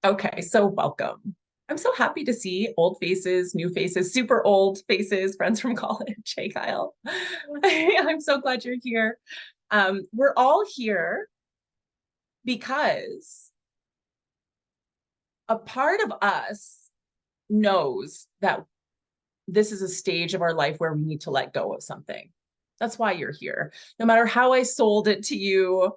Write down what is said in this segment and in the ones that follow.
Okay, so welcome. I'm so happy to see old faces, new faces, super old faces, friends from college. Hey, Kyle. I'm so glad you're here. We're all here because a part of us knows that this is a stage of our life where we need to let go of something. That's why you're here. No matter how I sold it to you,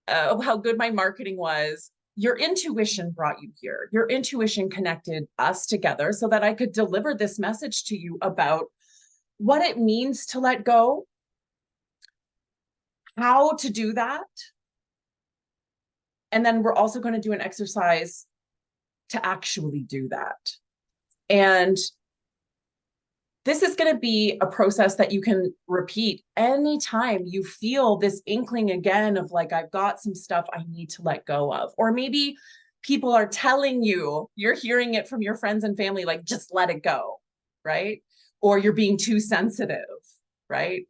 how good my marketing was, your intuition brought you here. Your intuition connected us together so that I could deliver this message to you about what it means to let go, how to do that. And then we're also going to do an exercise to actually do that. And this is going to be a process that you can repeat anytime you feel this inkling again of like, I've got some stuff I need to let go of. Or maybe people are telling you, you're hearing it from your friends and family, like, just let it go, right? Or you're being too sensitive, right?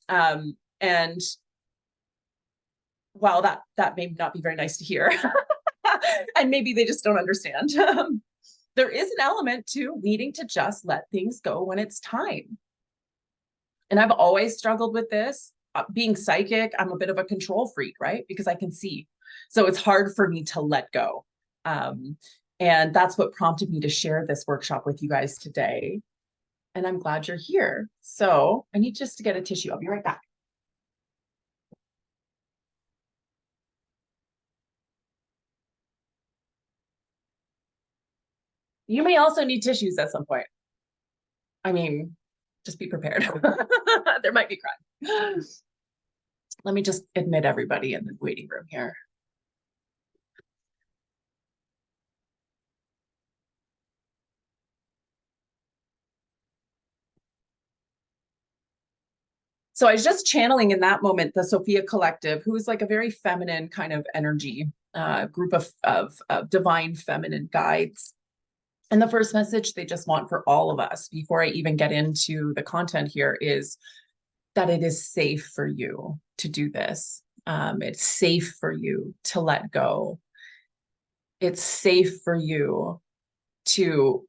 And while that may not be very nice to hear, and maybe they just don't understand. There is an element to needing to just let things go when it's time. And I've always struggled with this. Being psychic, I'm a bit of a control freak, right? Because I can see. So it's hard for me to let go. And that's what prompted me to share this workshop with you guys today. And I'm glad you're here. So I need just to get a tissue. I'll be right back. You may also need tissues at some point. I mean, just be prepared. There might be crime. Let me just admit everybody in the waiting room here. So I was just channeling in that moment the Sophia Collective, who is like a very feminine kind of energy group of divine feminine guides. And the first message they just want for all of us, before I even get into the content here, is that it is safe for you to do this. It's safe for you to let go. It's safe for you to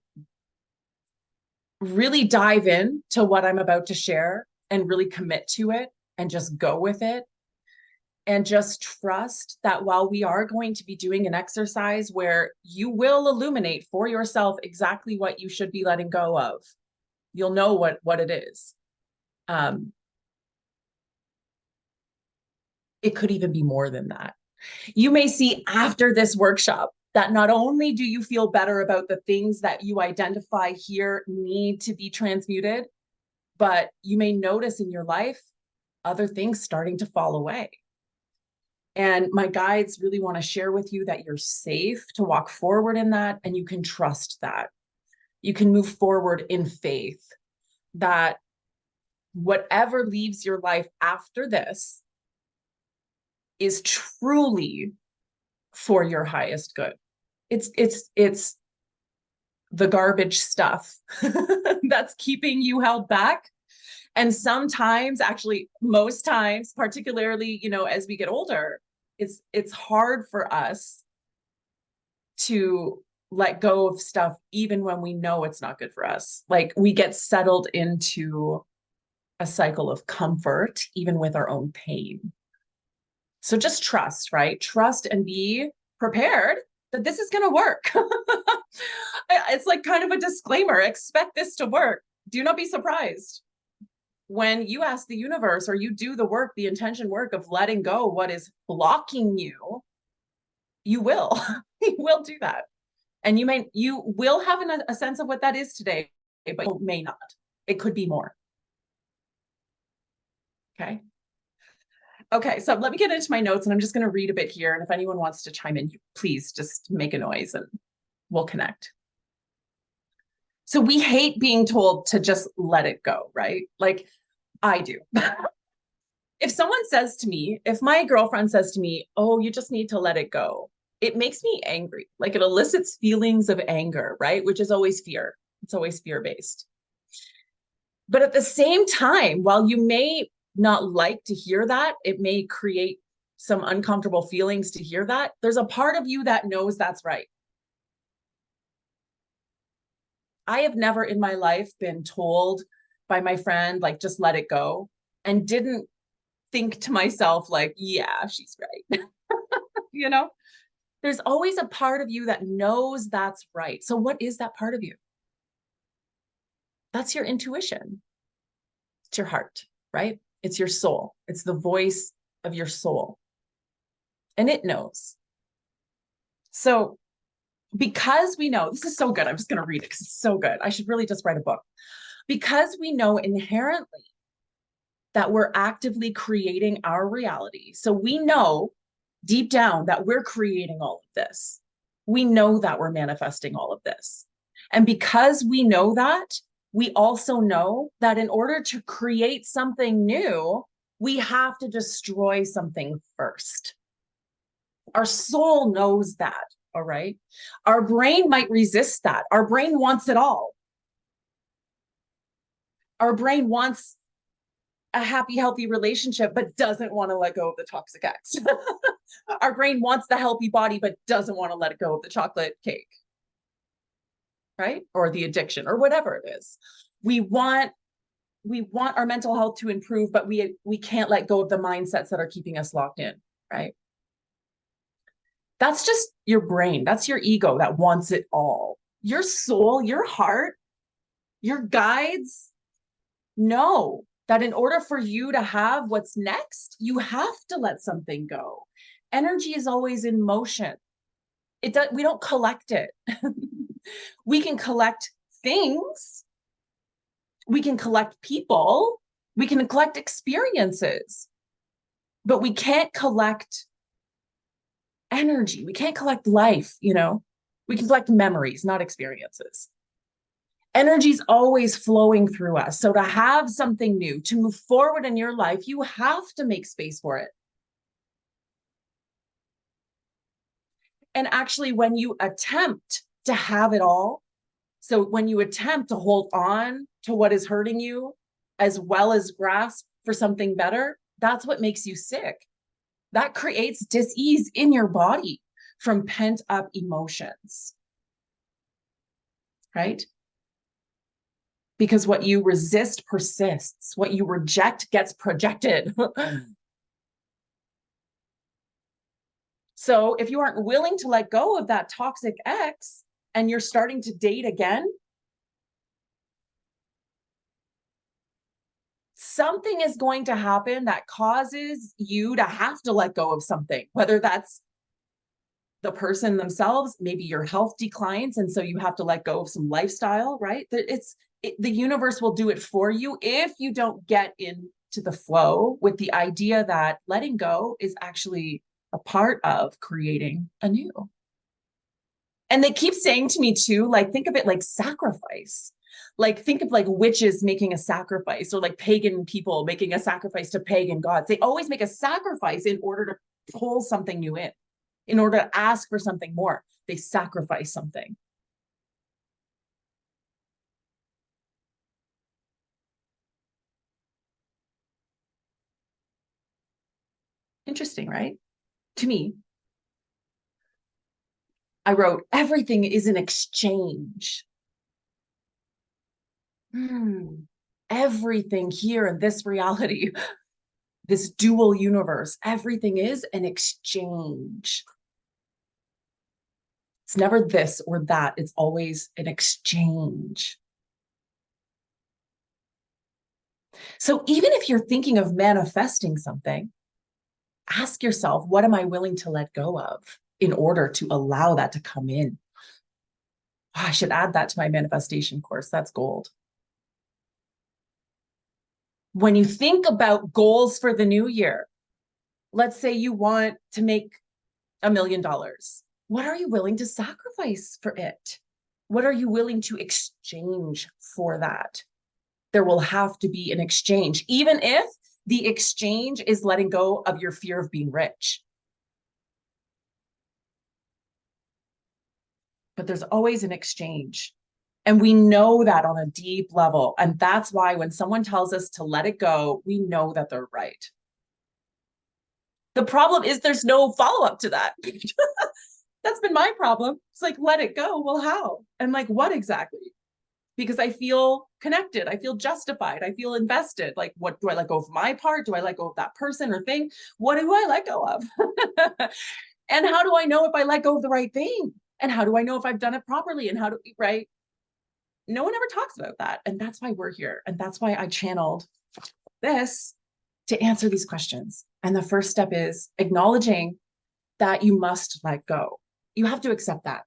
really dive in to what I'm about to share and really commit to it and just go with it. And just trust that while we are going to be doing an exercise where you will illuminate for yourself exactly what you should be letting go of, you'll know what it is. It could even be more than that. You may see after this workshop that not only do you feel better about the things that you identify here need to be transmuted, but you may notice in your life other things starting to fall away. And my guides really want to share with you that you're safe to walk forward in that, and you can trust that. You can move forward in faith that whatever leaves your life after this is truly for your highest good. It's the garbage stuff that's keeping you held back. And sometimes, actually most times, particularly, as we get older, it's hard for us to let go of stuff even when we know it's not good for us. Like, we get settled into a cycle of comfort even with our own pain. So just trust, right? Trust and be prepared that this is going to work. It's like kind of a disclaimer. Expect this to work. Do not be surprised when you ask the universe, or you do the work, the intention work of letting go what is blocking you. You will. You will do that. And you will have a sense of what that is today, but you may not. It could be more. Okay. Okay, so let me get into my notes, and I'm just going to read a bit here. And if anyone wants to chime in, please just make a noise and we'll connect. So we hate being told to just let it go, right? Like, I do. If someone says to me, if my girlfriend says to me, oh, you just need to let it go, it makes me angry. Like, it elicits feelings of anger, right? Which is always fear. It's always fear-based. But at the same time, while you may not like to hear that, it may create some uncomfortable feelings to hear that, there's a part of you that knows that's right. I have never in my life been told by my friend, like, just let it go, and didn't think to myself, like, yeah, she's right. You know, there's always a part of you that knows that's right. So what is that part of you? That's your intuition. It's your heart, right? It's your soul. It's the voice of your soul. And it knows. So because we know, this is so good. I'm just going to read it because it's so good. I should really just write a book. Because we know inherently that we're actively creating our reality. So we know deep down that we're creating all of this. We know that we're manifesting all of this. And because we know that, we also know that in order to create something new, we have to destroy something first. Our soul knows that, all right? Our brain might resist that. Our brain wants it all. Our brain wants a happy, healthy relationship, but doesn't want to let go of the toxic ex. Our brain wants the healthy body, but doesn't want to let go of the chocolate cake, right? Or the addiction, or whatever it is. We want our mental health to improve, but we can't let go of the mindsets that are keeping us locked in, right? That's just your brain. That's your ego that wants it all. Your soul, your heart, your guides know that in order for you to have what's next, you have to let something go. Energy is always in motion. We don't collect it. We can collect things. We can collect people. We can collect experiences, but we can't collect energy. We can't collect life, you know? We can collect memories, not experiences. Energy's always flowing through us. So to have something new, to move forward in your life, you have to make space for it. And actually, when you attempt to have it all, so when you attempt to hold on to what is hurting you, as well as grasp for something better, that's what makes you sick. That creates dis-ease in your body from pent up emotions, right? Because what you resist persists. What you reject gets projected. So if you aren't willing to let go of that toxic ex and you're starting to date again, something is going to happen that causes you to have to let go of something, whether that's the person themselves, maybe your health declines, and so you have to let go of some lifestyle, right? The universe will do it for you if you don't get into the flow with the idea that letting go is actually a part of creating anew. And they keep saying to me too, like, think of it like sacrifice. Like, think of like witches making a sacrifice, or like pagan people making a sacrifice to pagan gods. They always make a sacrifice in order to pull something new in order to ask for something more. They sacrifice something. Interesting, right? To me, I wrote, everything is an exchange. Everything here in this reality, this dual universe, everything is an exchange. It's never this or that. It's always an exchange. So even if you're thinking of manifesting something, ask yourself, what am I willing to let go of in order to allow that to come in? Oh, I should add that to my manifestation course. That's gold. When you think about goals for the new year, let's say you want to make $1 million. What are you willing to sacrifice for it? What are you willing to exchange for that? There will have to be an exchange, even if the exchange is letting go of your fear of being rich. But there's always an exchange. And we know that on a deep level. And that's why when someone tells us to let it go, we know that they're right. The problem is there's no follow-up to that. That's been my problem. It's like, let it go. Well, how? And like, what exactly? because I feel connected. I feel justified. I feel invested. Like, what do I let go of my part? Do I let go of that person or thing? What do I let go of? And how do I know if I let go of the right thing? And how do I know if I've done it properly? And how do, right? No one ever talks about that. And that's why we're here. And that's why I channeled this to answer these questions. And the first step is acknowledging that you must let go. You have to accept that.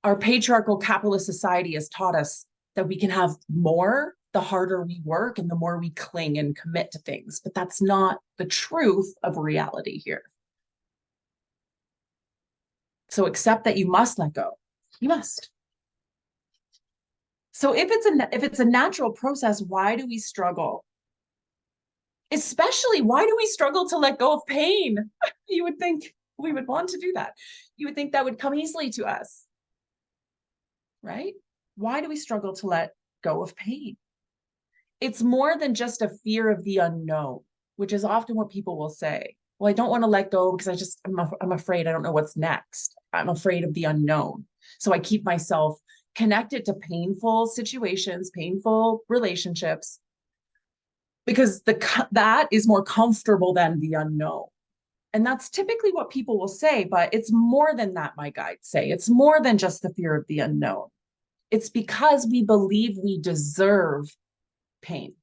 Our patriarchal capitalist society has taught us that we can have more the harder we work and the more we cling and commit to things. But that's not the truth of reality here. So accept that you must let go. You must. So if it's a natural process, why do we struggle? Especially, why do we struggle to let go of pain? You would think we would want to do that. You would think that would come easily to us, right? Why do we struggle to let go of pain? It's more than just a fear of the unknown, which is often what people will say. Well, I don't want to let go because I'm afraid. I don't know what's next. I'm afraid of the unknown. So I keep myself connected to painful situations, painful relationships, because that is more comfortable than the unknown. And that's typically what people will say, but it's more than that, my guides say. It's more than just the fear of the unknown. It's because we believe we deserve pain.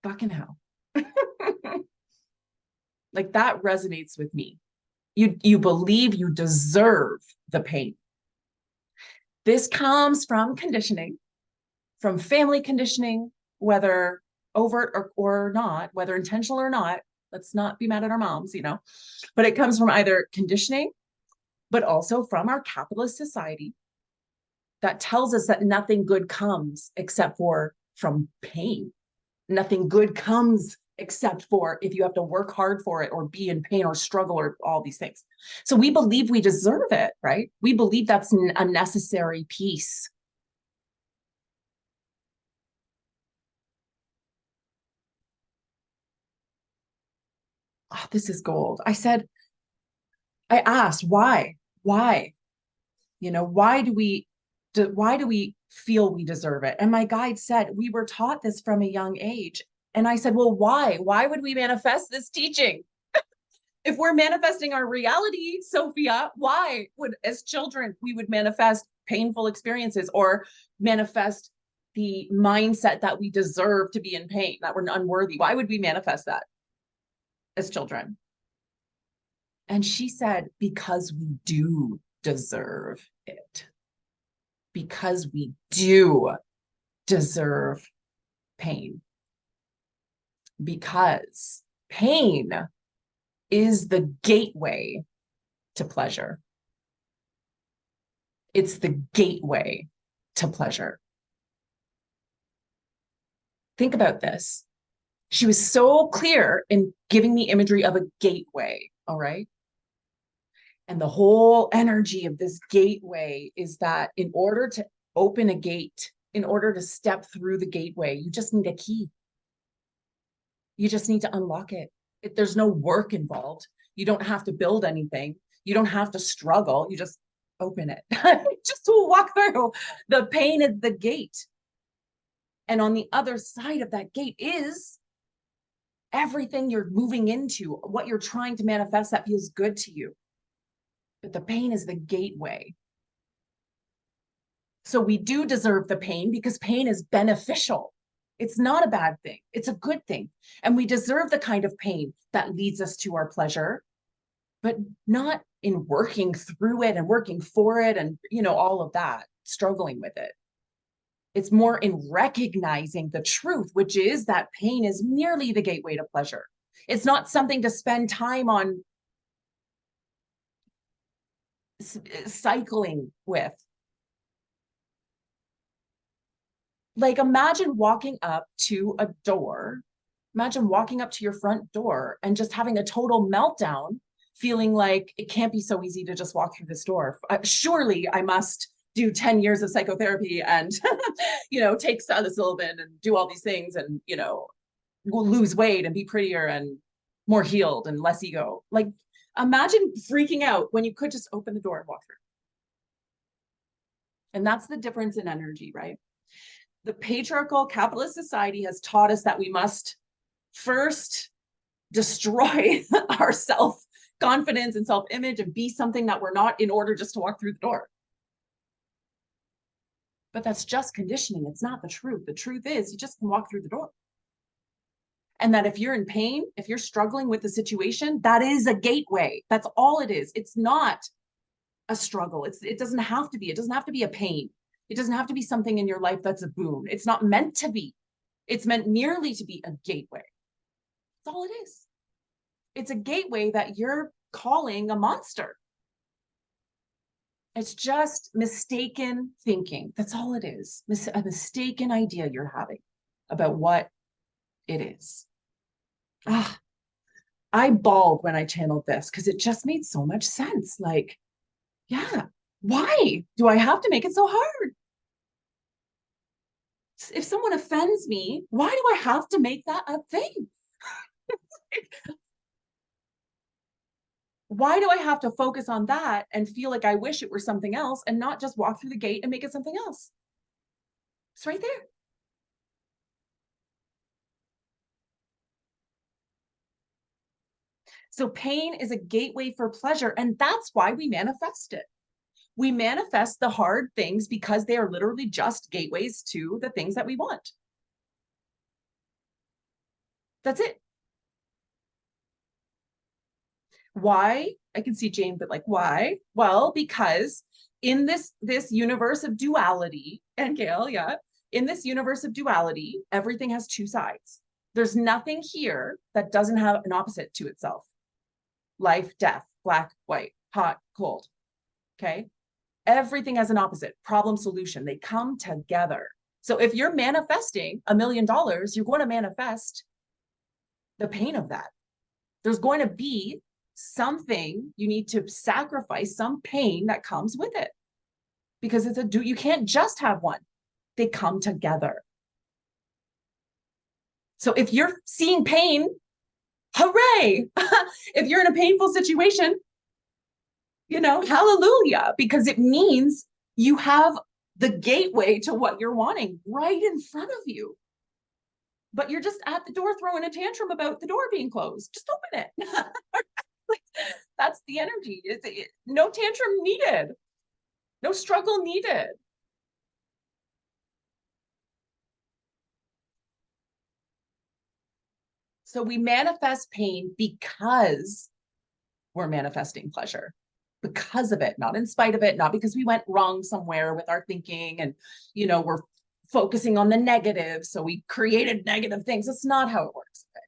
Fucking hell. Like, that resonates with me. You believe you deserve the pain. This comes from conditioning, from family conditioning, whether overt or not, whether intentional or not. Let's not be mad at our moms, but it comes from either conditioning, but also from our capitalist society that tells us that nothing good comes except for from pain. Nothing good comes except for if you have to work hard for it or be in pain or struggle or all these things. So we believe we deserve it, right? We believe that's a necessary piece. Oh, this is gold. I asked, why? Why? Why do we feel we deserve it? And my guide said, we were taught this from a young age. And I said, well, why? Why would we manifest this teaching? If we're manifesting our reality, Sophia, why would, as children, we would manifest painful experiences or manifest the mindset that we deserve to be in pain, that we're unworthy? Why would we manifest that as children? And she said, because we do deserve it. Because we do deserve pain. Because pain is the gateway to pleasure. It's the gateway to pleasure. Think about this. She was so clear in giving me imagery of a gateway, all right? And the whole energy of this gateway is that in order to open a gate, in order to step through the gateway, you just need a key. You just need to unlock it. There's no work involved. You don't have to build anything. You don't have to struggle. You just open it. Just walk through. The pain is the gate. And on the other side of that gate is everything you're moving into, what you're trying to manifest that feels good to you. But the pain is the gateway. So we do deserve the pain because pain is beneficial. It's not a bad thing. It's a good thing. And we deserve the kind of pain that leads us to our pleasure, but not in working through it and working for it and, all of that, struggling with it. It's more in recognizing the truth, which is that pain is merely the gateway to pleasure. It's not something to spend time on cycling with. Like, imagine walking up to a door. Imagine walking up to your front door and just having a total meltdown, feeling like it can't be so easy to just walk through this door. Surely I must do 10 years of psychotherapy and, take psilocybin and do all these things and, lose weight and be prettier and more healed and less ego. Like, imagine freaking out when you could just open the door and walk through. And that's the difference in energy, right? The patriarchal capitalist society has taught us that we must first destroy our self-confidence and self-image and be something that we're not in order just to walk through the door. But that's just conditioning. It's not the truth. The truth is you just can walk through the door. And that if you're in pain, if you're struggling with the situation, that is a gateway. That's all it is. It's not a struggle. It doesn't have to be. It doesn't have to be a pain. It doesn't have to be something in your life that's a boon. It's not meant to be. It's meant merely to be a gateway. That's all it is. It's a gateway that you're calling a monster. It's just mistaken thinking. That's all it is. A mistaken idea you're having about what it is. I bawled when I channeled this because it just made so much sense. Like, yeah, why do I have to make it so hard? If someone offends me, why do I have to make that a thing? Why do I have to focus on that and feel like I wish it were something else and not just walk through the gate and make it something else? It's right there. So pain is a gateway for pleasure, and that's why we manifest it. We manifest the hard things because they are literally just gateways to the things that we want. That's it. Why? I can see Jane, but like, why? Well, because in this universe of duality, and Gail, yeah, in this universe of duality, everything has two sides. There's nothing here that doesn't have an opposite to itself. Life, death, black, white, hot, cold. Okay. Everything has an opposite. Problem, solution. They come together. So if you're manifesting $1 million, you're going to manifest the pain of that. There's going to be something you need to sacrifice, some pain that comes with it, because you can't just have one. They come together. So if you're seeing pain, hooray! If you're in a painful situation, hallelujah, because it means you have the gateway to what you're wanting right in front of you. But you're just at the door throwing a tantrum about the door being closed. Just open it. That's the energy. No tantrum needed. No struggle needed. So we manifest pain because we're manifesting pleasure. Because of it, not in spite of it, not because we went wrong somewhere with our thinking and, we're focusing on the negative. So we created negative things. That's not how it works. Okay?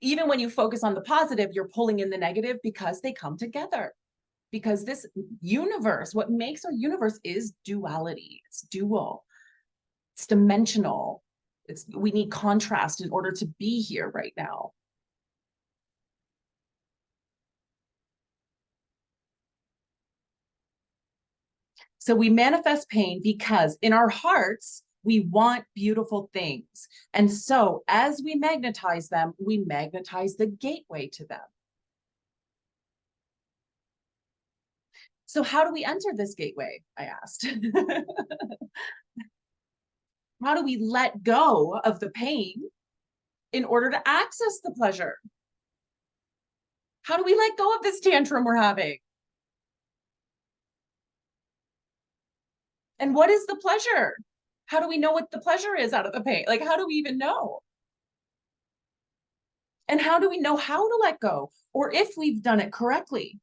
Even when you focus on the positive, you're pulling in the negative because they come together. Because this universe, what makes our universe is duality. It's dual. It's dimensional. We need contrast in order to be here right now. So we manifest pain because in our hearts, we want beautiful things. And so as we magnetize them, we magnetize the gateway to them. So how do we enter this gateway? I asked. How do we let go of the pain in order to access the pleasure? How do we let go of this tantrum we're having? And what is the pleasure? How do we know what the pleasure is out of the pain? Like, how do we even know? And how do we know how to let go? Or if we've done it correctly?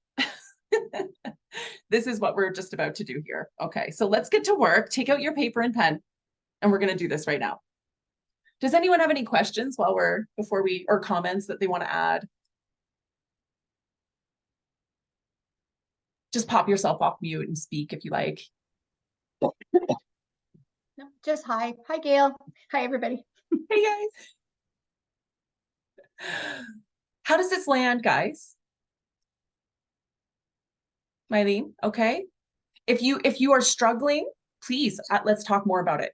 This is what we're just about to do here. Okay, so let's get to work. Take out your paper and pen, and we're going to do this right now. Does anyone have any questions or comments that they want to add? Just pop yourself off mute and speak if you like. No, just hi. Hi, Gail. Hi, everybody. Hey, guys. How does this land, guys? Mylene, okay. If you are struggling, please, let's talk more about it.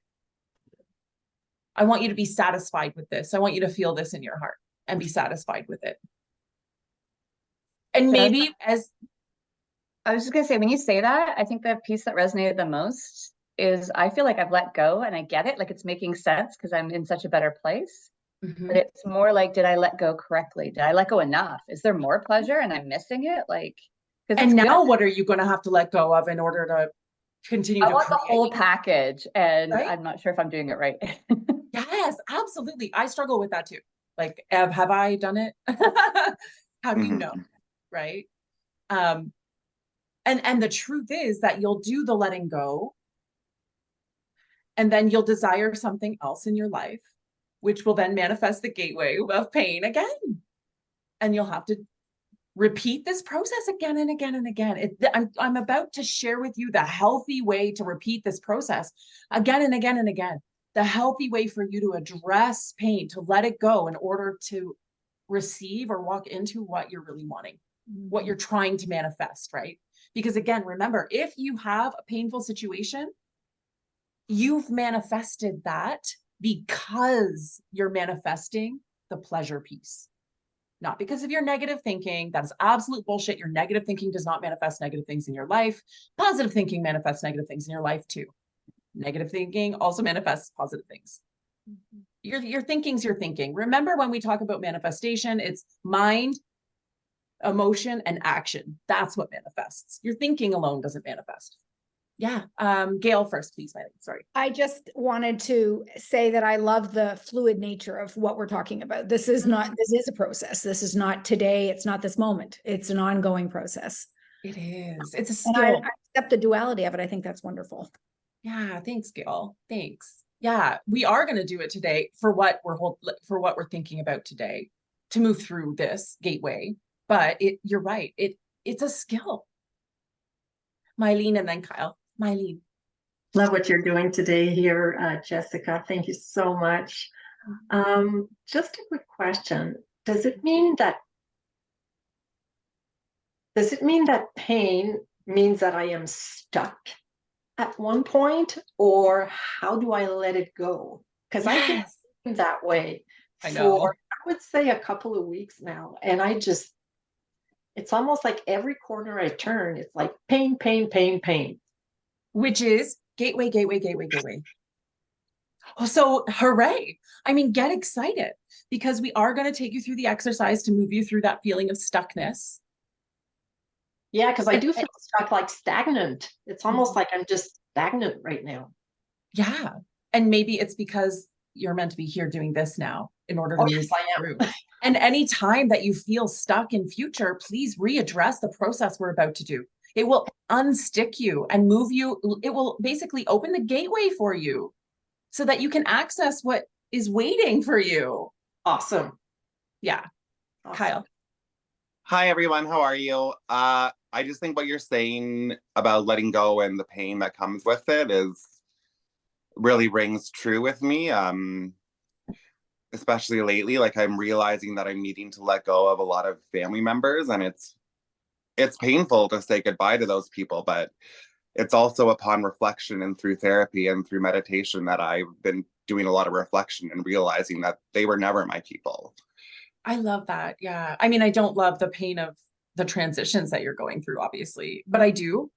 I want you to be satisfied with this. I want you to feel this in your heart. and be satisfied with it. And Jess, maybe as I was just gonna say, when you say that, I think the piece that resonated the most is I feel like I've let go and I get it, like it's making sense because I'm in such a better place. But it's more like, did I let go correctly? Did I let go enough? Is there more pleasure and I'm missing it? Like, because and it's good. now what are you going to have to let go of in order to continue I to want the create, whole package, and right? I'm not sure if I'm doing it right. Yes, absolutely. I struggle with that too. Like, Ev, have I done it? How do you know? Right. Um, and the truth is that you'll do the letting go, and then you'll desire something else in your life, which will then manifest the gateway of pain again. And you'll have to repeat this process again and again and again. I'm about to share with you the healthy way to repeat this process again and again and again. The healthy way for you to address pain, to let it go in order to receive or walk into what you're really wanting, what you're trying to manifest, right? Because again, remember, if you have a painful situation, you've manifested that because you're manifesting the pleasure piece, not because of your negative thinking. That is absolute bullshit. Your negative thinking does not manifest negative things in your life. Positive thinking manifests negative things in your life too. Negative thinking also manifests positive things. Your thinking's your thinking. Remember, when we talk about manifestation, it's mind, emotion, and action. That's what manifests. Your thinking alone doesn't manifest. Yeah. Gail first, please, Miley. Sorry. I just wanted to say that I love the fluid nature of what we're talking about. This is a process. This is not today. It's not this moment. It's an ongoing process. It is. It's a And skill. I accept the duality of it. I think that's wonderful. Yeah. Thanks, Gail. Thanks. Yeah. We are going to do it today for what we're thinking about today to move through this gateway. But you're right. It's a skill. Mylene and then Kyle. Mylene. Love what you're doing today here, Jessica. Thank you so much. Just a quick question. Does it mean that pain means that I am stuck at one point, or how do I let it go? Because I've been feeling that way for, I would say, a couple of weeks now. And it's almost like every corner I turn, it's like pain, pain, pain, pain. Which is gateway, gateway, gateway, gateway. Oh, so hooray. I mean, get excited, because we are going to take you through the exercise to move you through that feeling of stuckness. Yeah, because I do feel stuck, like stagnant. It's almost like I'm just stagnant right now. Yeah. And maybe it's because you're meant to be here doing this now in order to move through. And any time that you feel stuck in future, please readdress the process we're about to do. It will unstick you and move you. It will basically open the gateway for you so that you can access what is waiting for you. Awesome. Yeah. Awesome. Kyle. Hi, everyone. How are you? I just think what you're saying about letting go and the pain that comes with it really rings true with me. Especially lately, like I'm realizing that I'm needing to let go of a lot of family members, and it's painful to say goodbye to those people, but it's also upon reflection and through therapy and through meditation that I've been doing a lot of reflection and realizing that they were never my people. I love that. Yeah. I mean, I don't love the pain of the transitions that you're going through, obviously, but I do.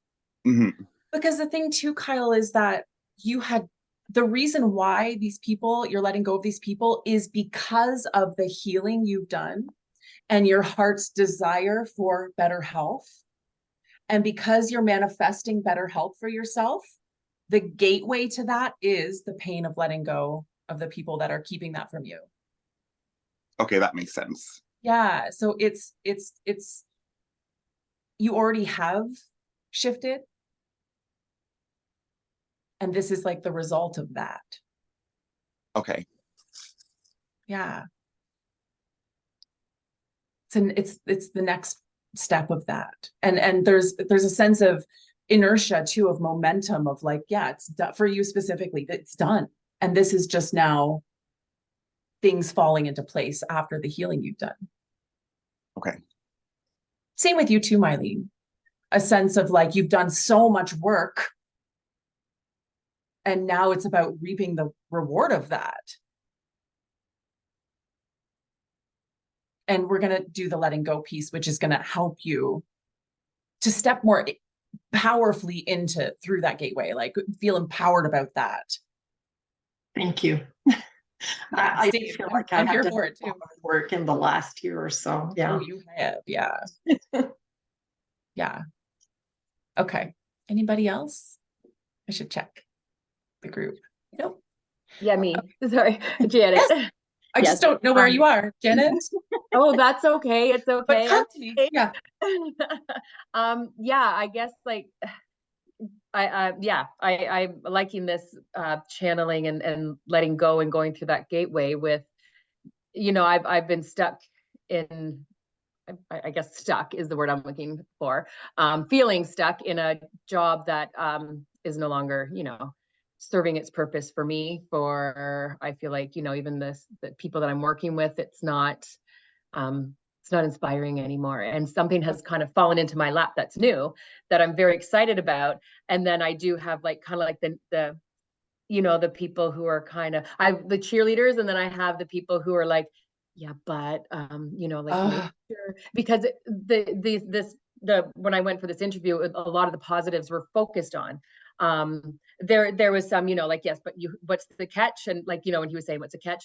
Because the thing too, Kyle, is that the reason why you're letting go of these people is because of the healing you've done and your heart's desire for better health. And because you're manifesting better health for yourself, the gateway to that is the pain of letting go of the people that are keeping that from you. Okay, that makes sense. Yeah. So it's you already have shifted. And this is like the result of that. Okay. Yeah. It's the next step of that. And there's a sense of inertia too, of momentum, of like, yeah, it's done for you specifically, it's done. And this is just now things falling into place after the healing you've done. Okay. Same with you too, Mylene. A sense of like, you've done so much work and now it's about reaping the reward of that. And we're going to do the letting go piece, which is going to help you to step more powerfully through that gateway, like feel empowered about that. Thank you. I feel like I have done a lot of work in the last year or so. Yeah. Oh, you have. Yeah. Yeah. Okay. Anybody else? I should check the group. Nope. Yeah, me. Sorry, Janet. Yes. I just don't know where you are, Janet. Oh, that's okay. It's okay. But talk to me. Yeah. Yeah, I guess like I'm liking this channeling and letting go and going through that gateway with, I've been stuck in, I guess stuck is the word I'm looking for, feeling stuck in a job that is no longer, serving its purpose for me. I feel like, even the people that I'm working with, it's not inspiring anymore. And something has kind of fallen into my lap that's new, that I'm very excited about. And then I do have like kind of like the the people who are kind of, I have the cheerleaders, and then I have the people who are like, yeah, but like because when I went for this interview, a lot of the positives were focused on. There was some, like, yes, but what's the catch? And like, when he was saying what's the catch,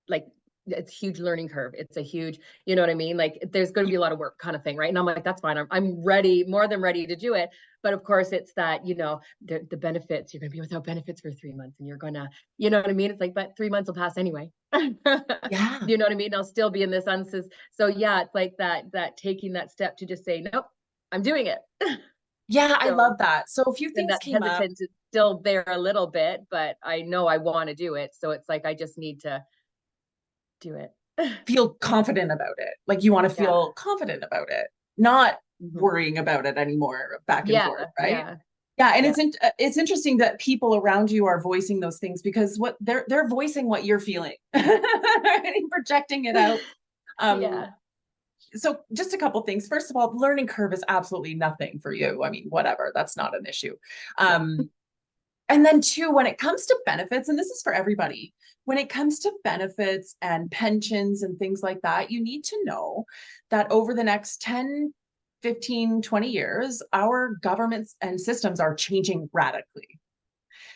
like, it's a huge learning curve. It's a huge, you know what I mean? Like, there's going to be a lot of work kind of thing. Right. And I'm like, that's fine. I'm ready, more than ready to do it. But of course it's that, the benefits, you're going to be without benefits for 3 months, and you're going to, you know what I mean? It's like, but 3 months will pass anyway. Yeah. You know what I mean? I'll still be in this so yeah, it's like that taking that step to just say, nope, I'm doing it. Yeah. I love that. So a few things that came up. Hesitance is still there a little bit, but I know I want to do it. So it's like, I just need to do it. Feel confident about it. Like, you want to feel confident about it, not worrying about it anymore, back and forth, right? Yeah. And it's interesting that people around you are voicing those things, because what they're voicing what you're feeling and projecting it out. So just a couple things. First of all, the learning curve is absolutely nothing for you. I mean, whatever, that's not an issue. And then two, when it comes to benefits, and this is for everybody, when it comes to benefits and pensions and things like that, you need to know that over the next 10, 15, 20 years, our governments and systems are changing radically.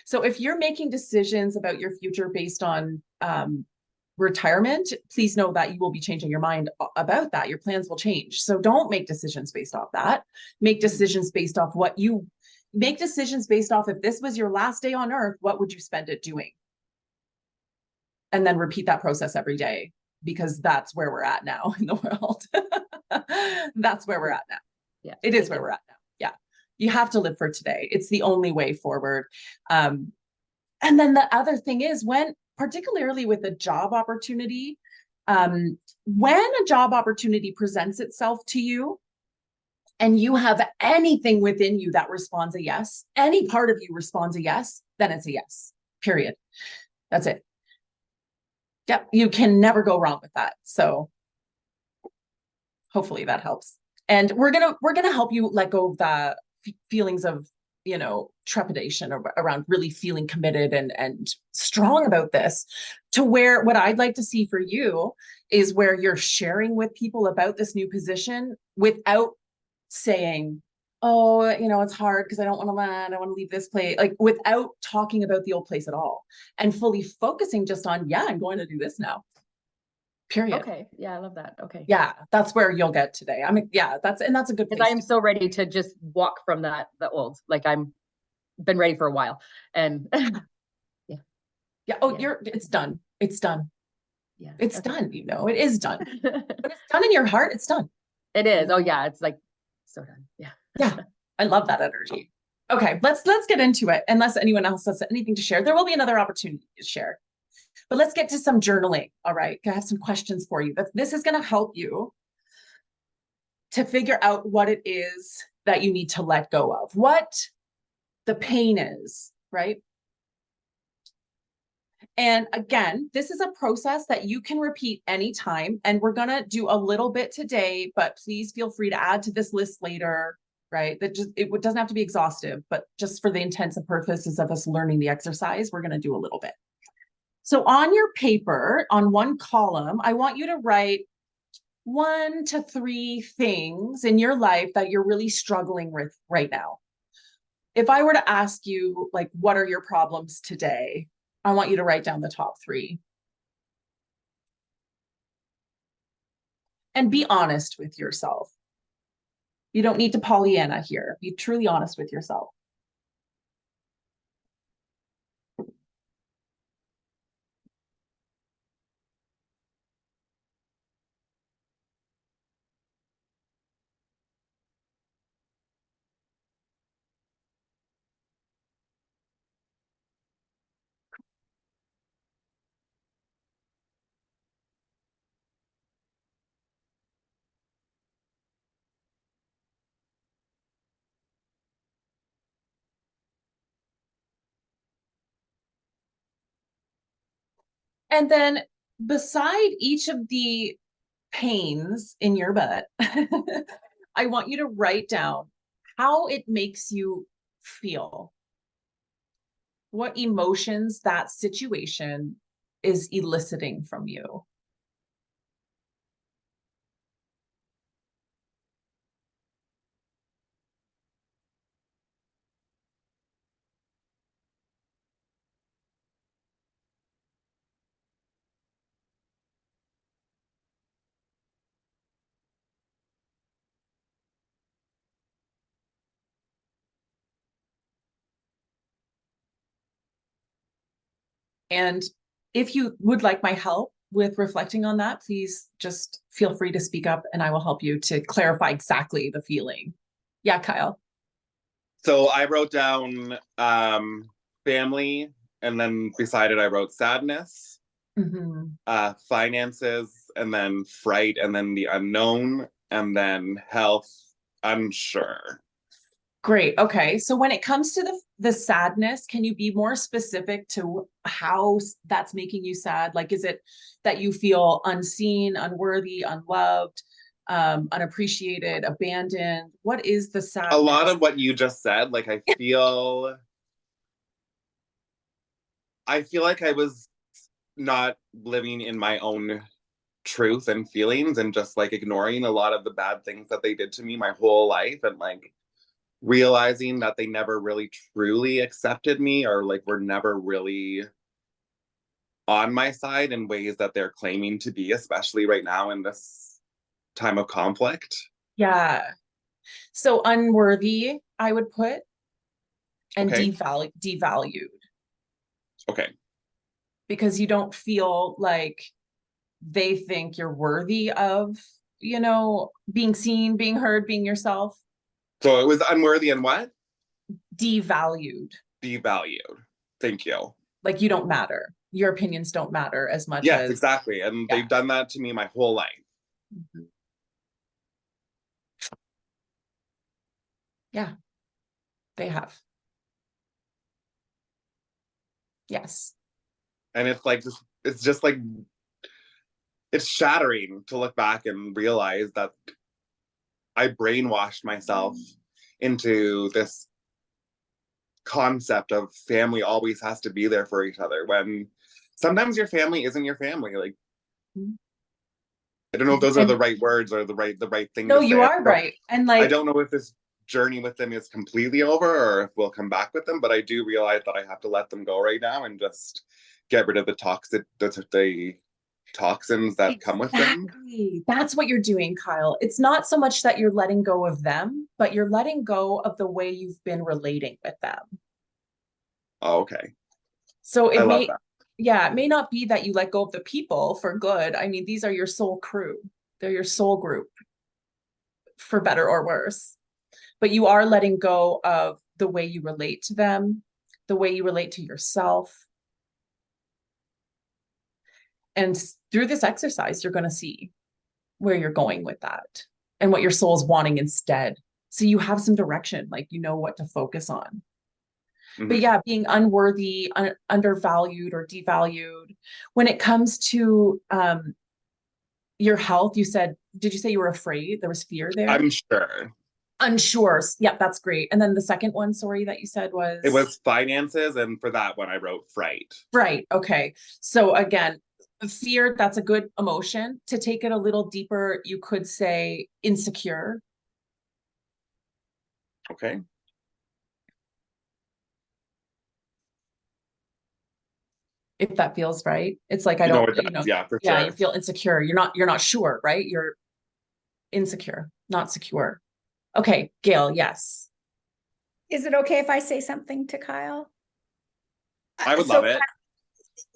So if you're making decisions about your future based on retirement, please know that you will be changing your mind about that. Your plans will change. So don't make decisions based off that. Make decisions based off make decisions based off, if this was your last day on earth, what would you spend it doing? And then repeat that process every day, because that's where we're at now in the world. That's where we're at now. Yeah, it is where we're at now. Yeah. You have to live for today. It's the only way forward. And then the other thing is, particularly with a job opportunity, when a job opportunity presents itself to you, and you have anything within you that responds a yes, any part of you responds a yes, then it's a yes, period. That's it. Yep. You can never go wrong with that. So hopefully that helps. And we're going to help you let go of the feelings of, trepidation around really feeling committed and strong about this, to where what I'd like to see for you is where you're sharing with people about this new position without saying, oh, it's hard because I don't want to leave this place, like, without talking about the old place at all, and fully focusing just on, I'm going to do this now. Period. Okay. Yeah, I love that. Okay. Yeah, that's where you'll get today. That's a good place. Because I am so ready to just walk from the old, like, I'm been ready for a while, and it's done. It's done. Yeah, it's done. It is done. When it's done in your heart, it's done. It is. Oh yeah, it's like so done. Yeah. I love that energy. Okay, let's get into it. Unless anyone else has anything to share, there will be another opportunity to share. But let's get to some journaling. All right, I have some questions for you. This is going to help you to figure out what it is that you need to let go of, what the pain is, right? And again, this is a process that you can repeat anytime. And we're going to do a little bit today, but please feel free to add to this list later, right? It doesn't have to be exhaustive, but just for the intents and purposes of us learning the exercise, we're going to do a little bit. So on your paper, on one column, I want you to write 1 to 3 things in your life that you're really struggling with right now. If I were to ask you, like, what are your problems today? I want you to write down the top 3. And be honest with yourself. You don't need to Pollyanna here. Be truly honest with yourself. And then beside each of the pains in your butt, I want you to write down how it makes you feel. What emotions that situation is eliciting from you. And if you would like my help with reflecting on that, please just feel free to speak up and I will help you to clarify exactly the feeling. Yeah, Kyle. So I wrote down family, and then beside it I wrote sadness, finances, and then fright, and then the unknown, and then health, unsure. Great. Okay. So when it comes to the sadness, can you be more specific to how that's making you sad? Like, is it that you feel unseen, unworthy, unloved, unappreciated, abandoned? What is the sadness? A lot of what you just said. Like, I feel like I was not living in my own truth and feelings, and just like ignoring a lot of the bad things that they did to me my whole life, and like realizing that they never really truly accepted me, or like were never really on my side in ways that they're claiming to be, especially right now in this time of conflict. Yeah. So unworthy, I would put, and Okay. devalued. Okay. Because you don't feel like they think you're worthy of, being seen, being heard, being yourself. So it was unworthy and what? Devalued. Devalued. Thank you. Like you don't matter. Your opinions don't matter as much Yes, as. exactly. And they've done that to me my whole life. Mm-hmm. Yeah, they have. Yes. And it's like, it's just like, it's shattering to look back and realize that I brainwashed myself into this concept of family always has to be there for each other, when sometimes your family isn't your family. Like, I don't know if those are the right words or the right thing no, to say. you are right. And like, I don't know if this journey with them is completely over or if we'll come back with them, but I do realize that I have to let them go right now and just get rid of the toxins that come with them. That's what you're doing, Kyle. It's not so much that you're letting go of them, but you're letting go of the way you've been relating with them. Oh, okay. So it may not be that you let go of the people for good. I mean, these are your soul crew. They're your soul group, for better or worse. But you are letting go of the way you relate to them, the way you relate to yourself. And through this exercise, you're going to see where you're going with that and what your soul's wanting instead. So you have some direction, like you know what to focus on. But yeah, being unworthy, undervalued or devalued. When it comes to your health, did you say you were afraid? There was fear there? I'm sure. Unsure. Yeah, that's great. And then the second one, sorry, that you said was? It was finances. And for that one, I wrote fright. Right. Okay. So again, fear, that's a good emotion. To take it a little deeper, you could say insecure. Okay. If that feels right. It's like, I You know don't, what you know, yeah, for yeah, sure. you feel insecure. You're not sure, right? You're insecure, not secure. Okay, Gail, yes. Is it okay if I say something to Kyle? I would So, love it.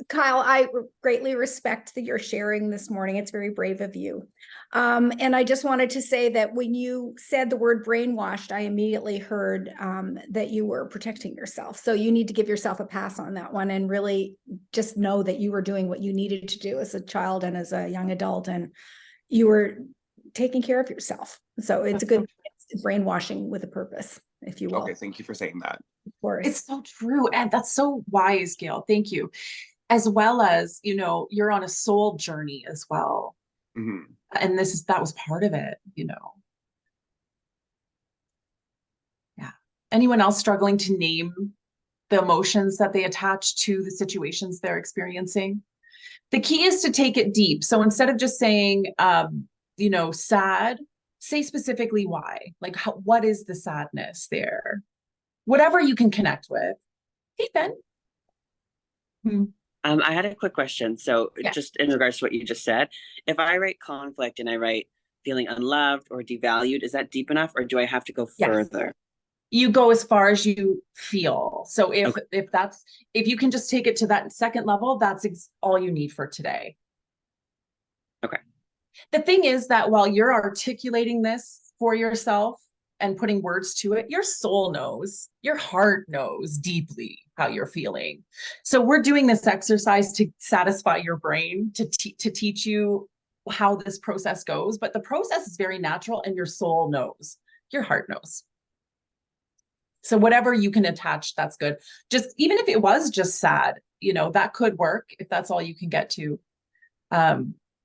Kyle, I greatly respect that you're sharing this morning. It's very brave of you. And I just wanted to say that when you said the word brainwashed, I immediately heard that you were protecting yourself. So you need to give yourself a pass on that one and really just know that you were doing what you needed to do as a child and as a young adult, and you were taking care of yourself. So it's a good brainwashing with a purpose, if you will. Okay, thank you for saying that. Of course. It's so true. And that's so wise, Gail. Thank you. As well as, you know, you're on a soul journey as well. Mm-hmm. And that was part of it, you know. Yeah. Anyone else struggling to name the emotions that they attach to the situations they're experiencing? The key is to take it deep. So instead of just saying, you know, sad, say specifically why. Like, what is the sadness there? Whatever you can connect with. Hey, Ben. I had a quick question. So Yeah. just in regards to what you just said, if I write conflict and I write feeling unloved or devalued, is that deep enough, or do I have to go Yes. further? You go as far as you feel. So if Okay. if you can just take it to that second level, that's all you need for today. Okay. The thing is that while you're articulating this for yourself and putting words to it, your soul knows, your heart knows deeply how you're feeling. So we're doing this exercise to satisfy your brain, to teach you how this process goes. But the process is very natural, and your soul knows, your heart knows. So whatever you can attach, that's good. Just even if it was just sad, you know, that could work if that's all you can get to.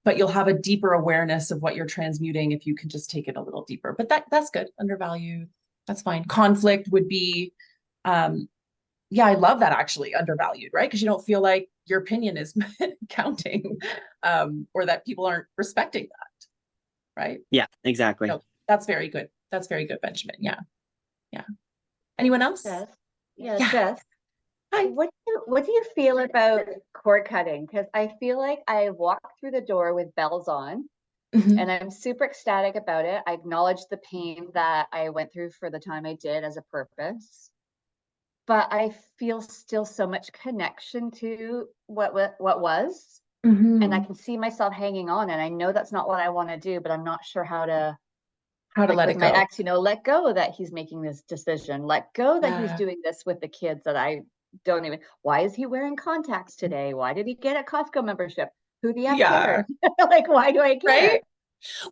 But you'll have a deeper awareness of what you're transmuting if you can just take it a little deeper. But that's good. Undervalued, that's fine. Conflict would be, yeah, I love that actually, undervalued, right? Because you don't feel like your opinion is counting, or that people aren't respecting that, right? Yeah, exactly. No, that's very good. That's very good, Benjamin. Yeah. Yeah. Anyone else? Jess? Yeah, Yeah. Jess. Hi. What do you feel about cord cutting? Because I feel like I walked through the door with bells on, Mhm. and I'm super ecstatic about it. I acknowledge the pain that I went through for the time I did as a purpose, but I feel still so much connection to what was, and I Mhm. can see myself hanging on, and I know that's not what I want to do, but I'm not sure how to. How to Like let with it my go. ex, you know, let go that he's making this decision, let go that he's Yeah. doing this with the kids that I don't even, why is he wearing contacts today? Why did he get a Costco membership? Who the F Yeah. cares? Like, why do I care? Right?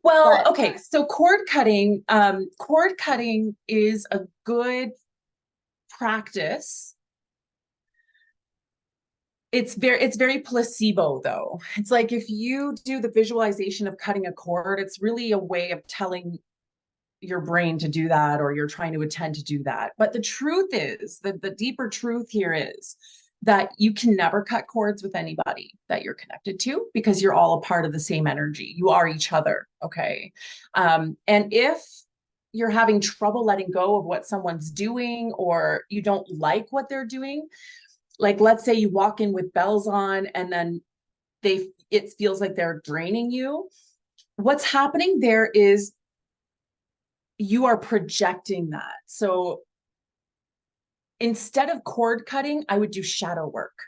Well, But okay. So cord cutting is a good practice. It's very placebo though. It's like if you do the visualization of cutting a cord, it's really a way of telling your brain to do that, or you're trying to attend to do that. But the truth is, the deeper truth here is that you can never cut cords with anybody that you're connected to, because you're all a part of the same energy. You are each other. Okay. And if you're having trouble letting go of what someone's doing, or you don't like what they're doing, like let's say you walk in with bells on and then it feels like they're draining you. What's happening there is you are projecting that. So instead of cord cutting, I would do shadow work.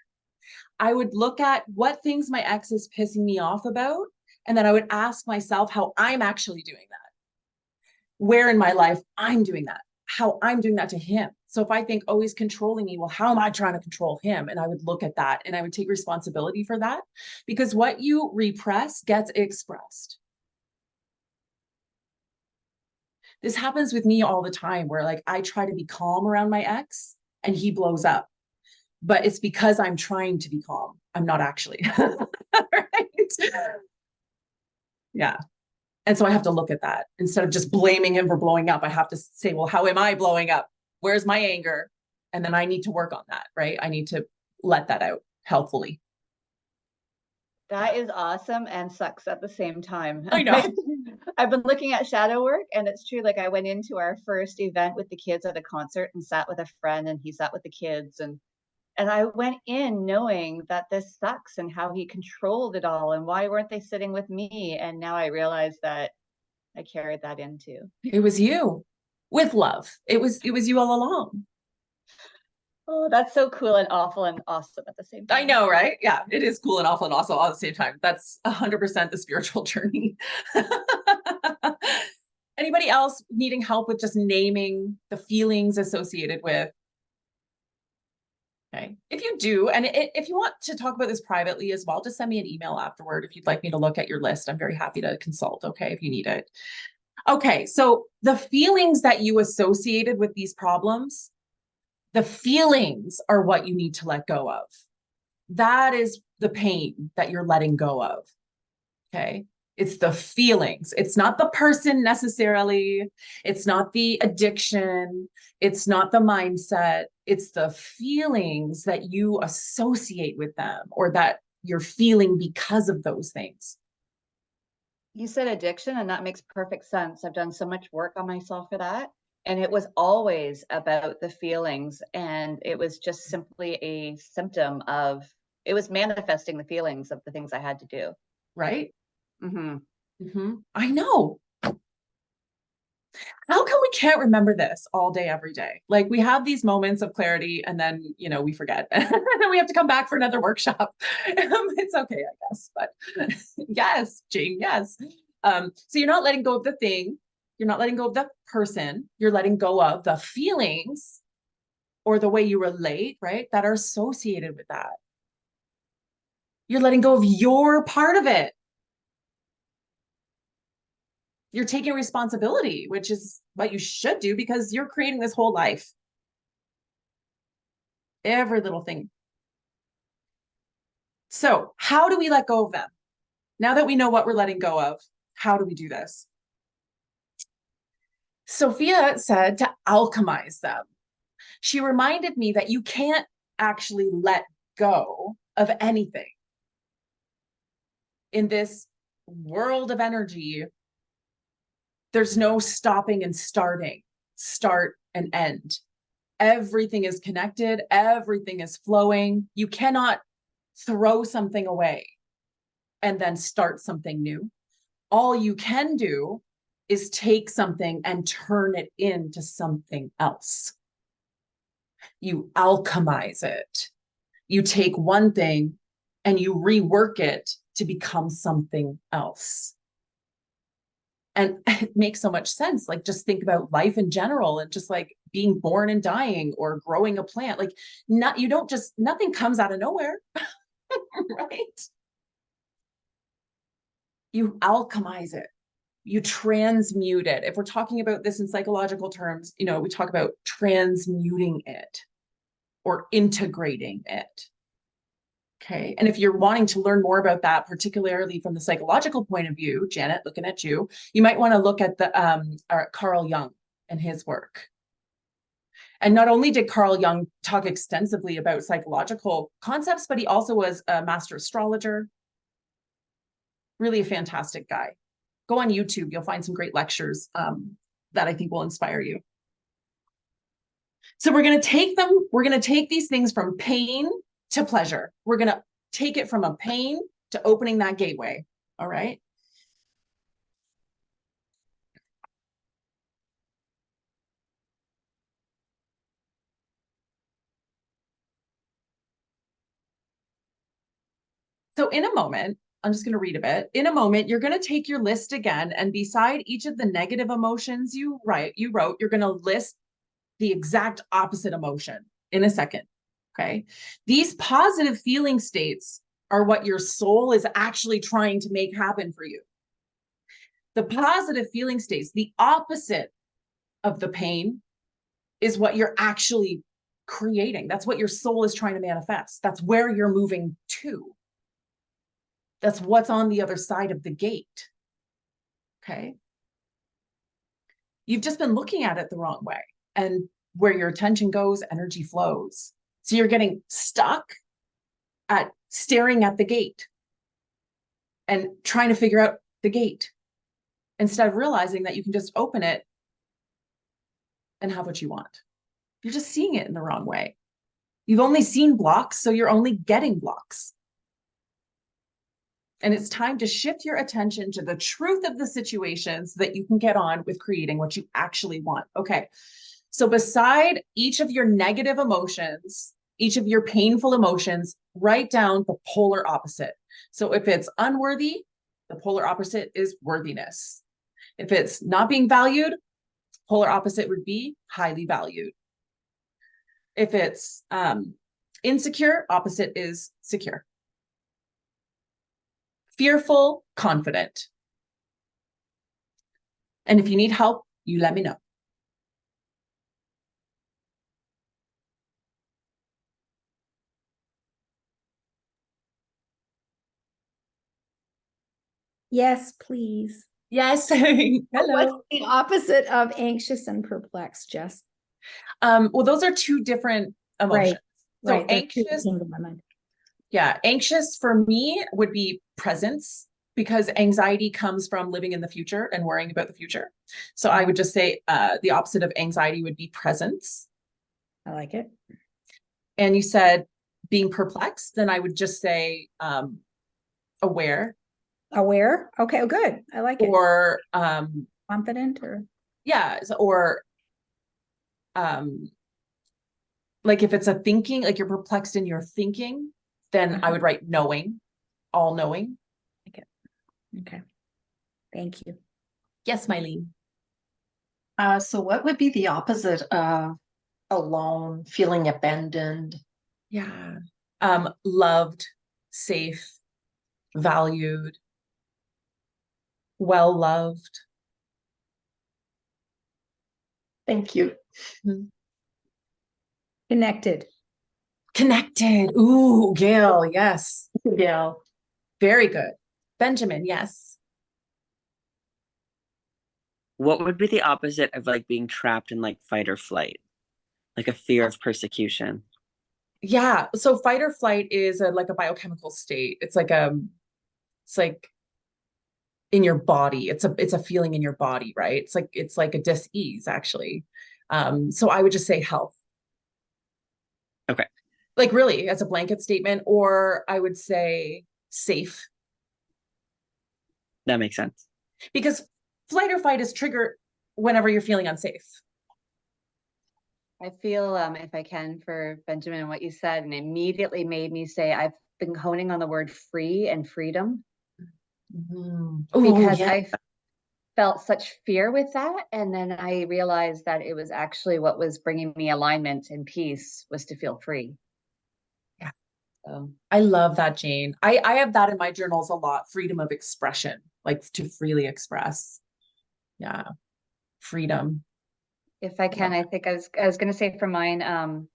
I would look at what things my ex is pissing me off about, and then I would ask myself how I'm actually doing that. Where in my life I'm doing that, how I'm doing that to him. So if I think, oh, he's controlling me, well, how am I trying to control him? And I would look at that and I would take responsibility for that, because what you repress gets expressed. This happens with me all the time, where like I try to be calm around my ex and he blows up, but it's because I'm trying to be calm. I'm not actually. Right? Yeah. And so I have to look at that instead of just blaming him for blowing up. I have to say, well, how am I blowing up? Where's my anger? And then I need to work on that, right? I need to let that out healthfully. That is awesome and sucks at the same time. I know. I've been looking at shadow work, and it's true. Like, I went into our first event with the kids at a concert and sat with a friend, and he sat with the kids, and I went in knowing that this sucks and how he controlled it all, and why weren't they sitting with me? And now I realize that I carried that into. It was you with love. It was you all along. Oh, that's so cool and awful and awesome at the same time. I know, right? Yeah, it is cool and awful and also all at the same time. That's 100% the spiritual journey. Anybody else needing help with just naming the feelings associated with? Okay, if you do, and if you want to talk about this privately as well, just send me an email afterward if you'd like me to look at your list. I'm very happy to consult, okay, if you need it. Okay, so the feelings that you associated with these problems, the feelings are what you need to let go of. That is the pain that you're letting go of. Okay. It's the feelings. It's not the person necessarily. It's not the addiction. It's not the mindset. It's the feelings that you associate with them or that you're feeling because of those things. You said addiction, and that makes perfect sense. I've done so much work on myself for that. And it was always about the feelings. And it was just simply a symptom of, it was manifesting the feelings of the things I had to do. Right? Mm-hmm. Mm-hmm. I know. How come we can't remember this all day, every day? Like, we have these moments of clarity and then, we forget. And then we have to come back for another workshop. It's okay, I guess. But yes, Jane, yes. So you're not letting go of the thing. You're not letting go of the person. You're letting go of the feelings or the way you relate, right? That are associated with that. You're letting go of your part of it. You're taking responsibility, which is what you should do because you're creating this whole life. Every little thing. So how do we let go of them? Now that we know what we're letting go of, how do we do this? Sophia said to alchemize them. She reminded me that you can't actually let go of anything. In this world of energy, there's no stopping and starting, start and end. Everything is connected. Everything is flowing. You cannot throw something away and then start something new. All you can do is take something and turn it into something else. You alchemize it. You take one thing and you rework it to become something else. And it makes so much sense. Like, just think about life in general and just like being born and dying or growing a plant. Like, nothing comes out of nowhere, right? You alchemize it. You transmute it. If we're talking about this in psychological terms, we talk about transmuting it or integrating it. Okay. And if you're wanting to learn more about that, particularly from the psychological point of view, Janet, looking at you, you might want to look at the Carl Jung and his work. And not only did Carl Jung talk extensively about psychological concepts, but he also was a master astrologer. Really a fantastic guy. Go on YouTube, you'll find some great lectures that I think will inspire you. So we're going to take these things from pain to pleasure. We're going to take it from a pain to opening that gateway. All right. So in a moment, I'm just going to read a bit. In a moment, you're going to take your list again, and beside each of the negative emotions you wrote, you're going to list the exact opposite emotion in a second. Okay. These positive feeling states are what your soul is actually trying to make happen for you. The positive feeling states, the opposite of the pain, is what you're actually creating. That's what your soul is trying to manifest. That's where you're moving to. That's what's on the other side of the gate. Okay. You've just been looking at it the wrong way. And where your attention goes, energy flows. So you're getting stuck at staring at the gate. and trying to figure out the gate instead of realizing that you can just open it and have what you want. You're just seeing it in the wrong way. You've only seen blocks, so you're only getting blocks. And it's time to shift your attention to the truth of the situation so that you can get on with creating what you actually want. Okay. So beside each of your negative emotions, each of your painful emotions, write down the polar opposite. So if it's unworthy, the polar opposite is worthiness. If it's not being valued, polar opposite would be highly valued. If it's insecure, opposite is secure. Fearful, confident. And if you need help, you let me know. Yes, please. Yes. Hello. What's the opposite of anxious and perplexed, Jess? Well, those are two different emotions. So Right. anxious, yeah, anxious for me would be presence, because anxiety comes from living in the future and worrying about the future. So I would just say the opposite of anxiety would be presence. I like it. And you said being perplexed, then I would just say aware. Aware. Okay. Oh, good. I like it. Or confident, or yeah, or like if it's a thinking, like you're perplexed in your thinking, then I would write knowing, all knowing. okay. Thank you. Yes, Mylene. So what would be the opposite of alone, feeling abandoned? Yeah. Loved, safe, valued, well loved. Thank you. Connected. Connected. Ooh, Gail. Yes. Gail. Very good. Benjamin. Yes. What would be the opposite of like being trapped in like fight or flight? Like a fear of persecution? Yeah. So fight or flight is like a biochemical state. It's like in your body. It's a feeling in your body, right? It's like a dis-ease actually. So I would just say health. Okay. Like really as a blanket statement, or I would say safe. That makes sense. Because flight or fight is triggered whenever you're feeling unsafe. I feel, if I can, for Benjamin, what you said, and immediately made me say, I've been honing on the word free and freedom. Ooh, Because yeah. I felt such fear with that. And then I realized that it was actually what was bringing me alignment and peace, was to feel free. Yeah. So I love that, Jane. I have that in my journals a lot. Freedom of expression, like to freely express. Yeah. Freedom. if I can, I think I was going to say for mine,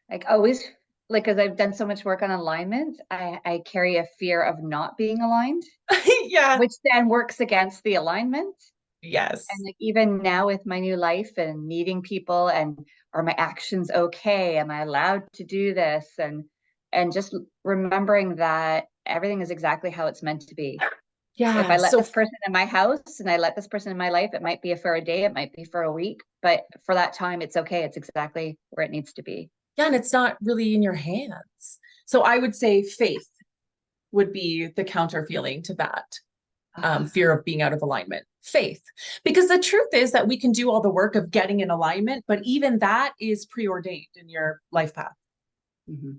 like always, like, as I've done so much work on alignment, I carry a fear of not being aligned, Yeah. which then works against the alignment. Yes. And like even now with my new life and meeting people, and are my actions okay? Am I allowed to do this? And just remembering that everything is exactly how it's meant to be. Yeah. If I let this person in my house and I let this person in my life, it might be for a day, it might be for a week, but for that time, it's okay. It's exactly where it needs to be. Yeah, and it's not really in your hands. So I would say faith would be the counter feeling to that. Fear of being out of alignment. Faith. Because the truth is that we can do all the work of getting in alignment, but even that is preordained in your life path. Mm-hmm.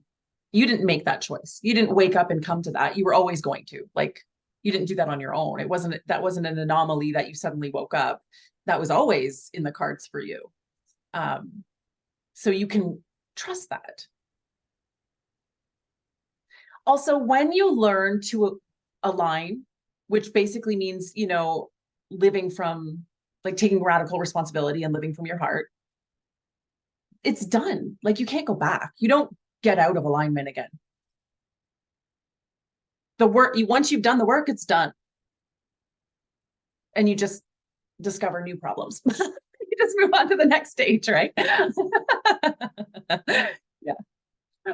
You didn't make that choice. You didn't wake up and come to that. You were always going to. Like, you didn't do that on your own. That wasn't an anomaly that you suddenly woke up. That was always in the cards for you. So you can trust that. Also, when you learn to align, which basically means, living from, like, taking radical responsibility and living from your heart, it's done. Like, you can't go back. You don't get out of alignment again. Once you've done the work, it's done. And you just discover new problems. You just move on to the next stage, right? Yeah.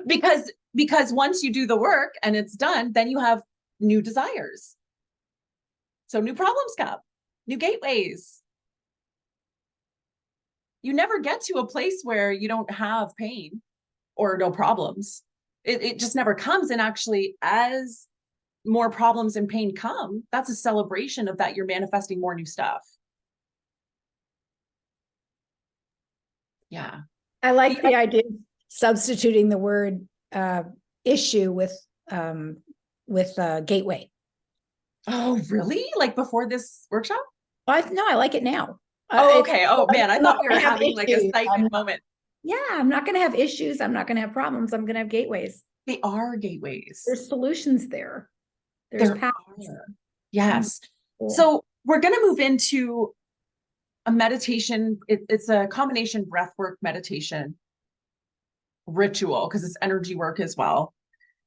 Because once you do the work and it's done, then you have new desires. So new problems come, new gateways. You never get to a place where you don't have pain or no problems. It just never comes. And actually, as more problems and pain come, that's a celebration of that you're manifesting more new stuff. Yeah. I like the idea of substituting the word issue with gateway. Oh, really? Like before this workshop? No, I like it now. Oh, okay. Oh man, I thought we were have having like a issues. excitement moment. Yeah, I'm not going to have issues. I'm not going to have problems. I'm going to have gateways. They are gateways. There's solutions there. There's paths. Yes. Cool. So we're going to move into a meditation. It's a combination breathwork meditation ritual because it's energy work as well.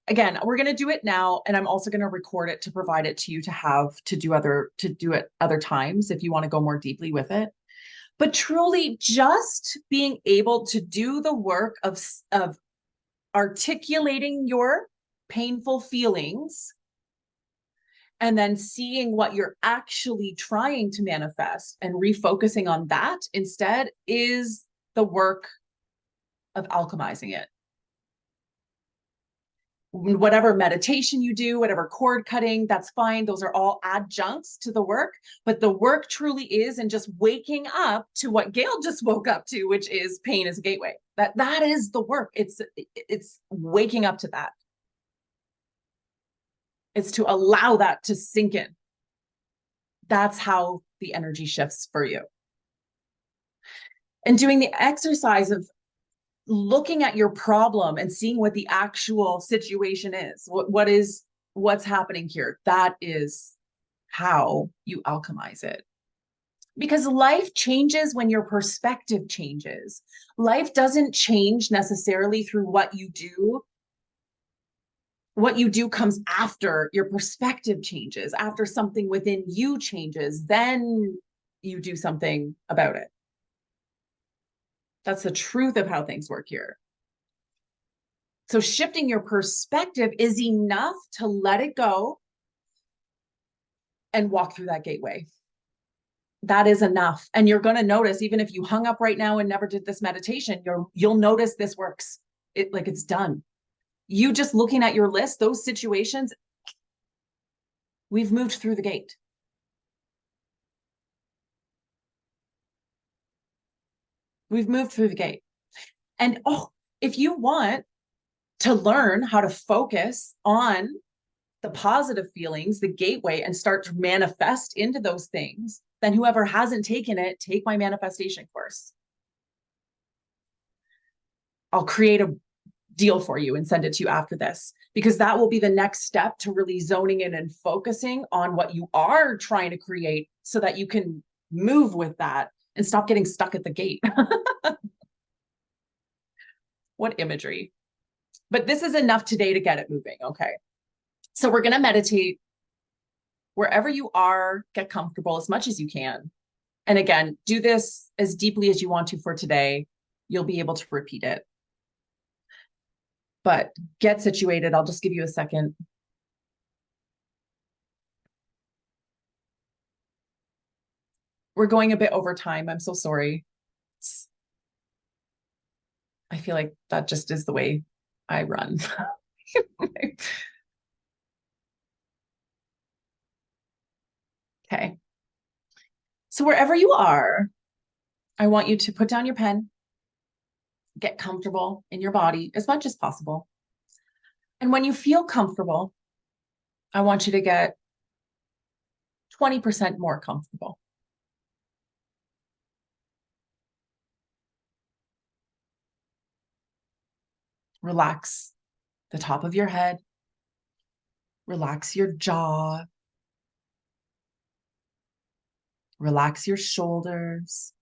Again, we're going to do it now, and I'm also going to record it to provide it to you to do it other times if you want to go more deeply with it. But truly just being able to do the work of articulating your painful feelings and then seeing what you're actually trying to manifest and refocusing on that instead is the work of alchemizing it. Whatever meditation you do, whatever cord cutting, that's fine. Those are all adjuncts to the work. But the work truly is in just waking up to what Gail just woke up to, which is pain is a gateway. That is the work. It's waking up to that. It's to allow that to sink in. That's how the energy shifts for you. And doing the exercise of looking at your problem and seeing what the actual situation is, what's happening here. That is how you alchemize it. Because life changes when your perspective changes. Life doesn't change necessarily through what you do. What you do comes after your perspective changes, after something within you changes, then you do something about it. That's the truth of how things work here. So shifting your perspective is enough to let it go and walk through that gateway. That is enough. And you're going to notice, even if you hung up right now and never did this meditation, you'll notice this works. It's done. You just looking at your list, those situations, we've moved through the gate. We've moved through the gate. And if you want to learn how to focus on the positive feelings, the gateway, and start to manifest into those things, then whoever hasn't taken it, take my manifestation course. I'll create a deal for you and send it to you after this, because that will be the next step to really zoning in and focusing on what you are trying to create so that you can move with that and stop getting stuck at the gate. What imagery. But this is enough today to get it moving. Okay. So we're going to meditate wherever you are, get comfortable as much as you can. And again, do this as deeply as you want to for today. You'll be able to repeat it. But get situated. I'll just give you a second. We're going a bit over time. I'm so sorry. I feel like that just is the way I run. Okay. So wherever you are, I want you to put down your pen, get comfortable in your body as much as possible. And when you feel comfortable, I want you to get 20% more comfortable. Relax the top of your head. Relax your jaw. Relax your shoulders.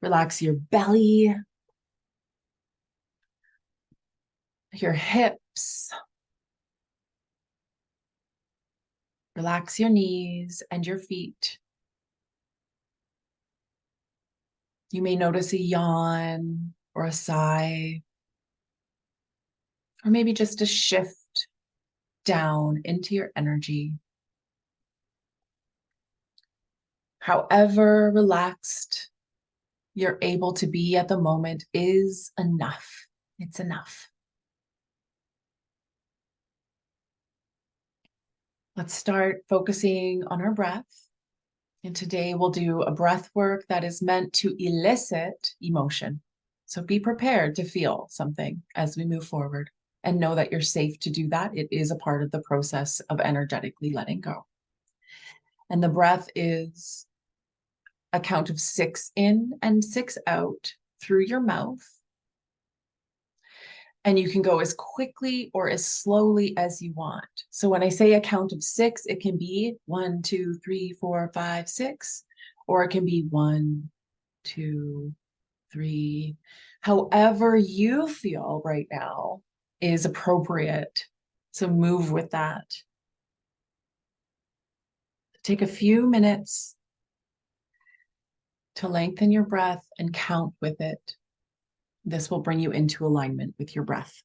Relax your belly. Your hips. Relax your knees and your feet. You may notice a yawn or a sigh, or maybe just a shift down into your energy. However relaxed you're able to be at the moment is enough. It's enough. Let's start focusing on our breath. And today we'll do a breath work that is meant to elicit emotion. So be prepared to feel something as we move forward, and know that you're safe to do that. It is a part of the process of energetically letting go. And the breath is a count of 6 in and 6 out through your mouth. And you can go as quickly or as slowly as you want. So when I say a count of 6, it can be 1, 2, 3, 4, 5, 6, or it can be 1, 2, 3. However you feel right now is appropriate. So move with that. Take a few minutes to lengthen your breath and count with it. This will bring you into alignment with your breath.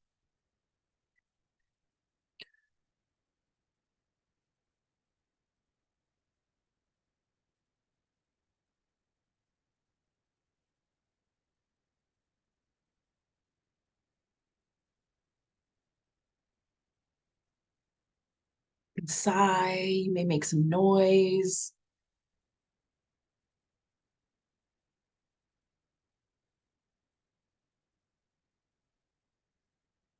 Sigh, you may make some noise.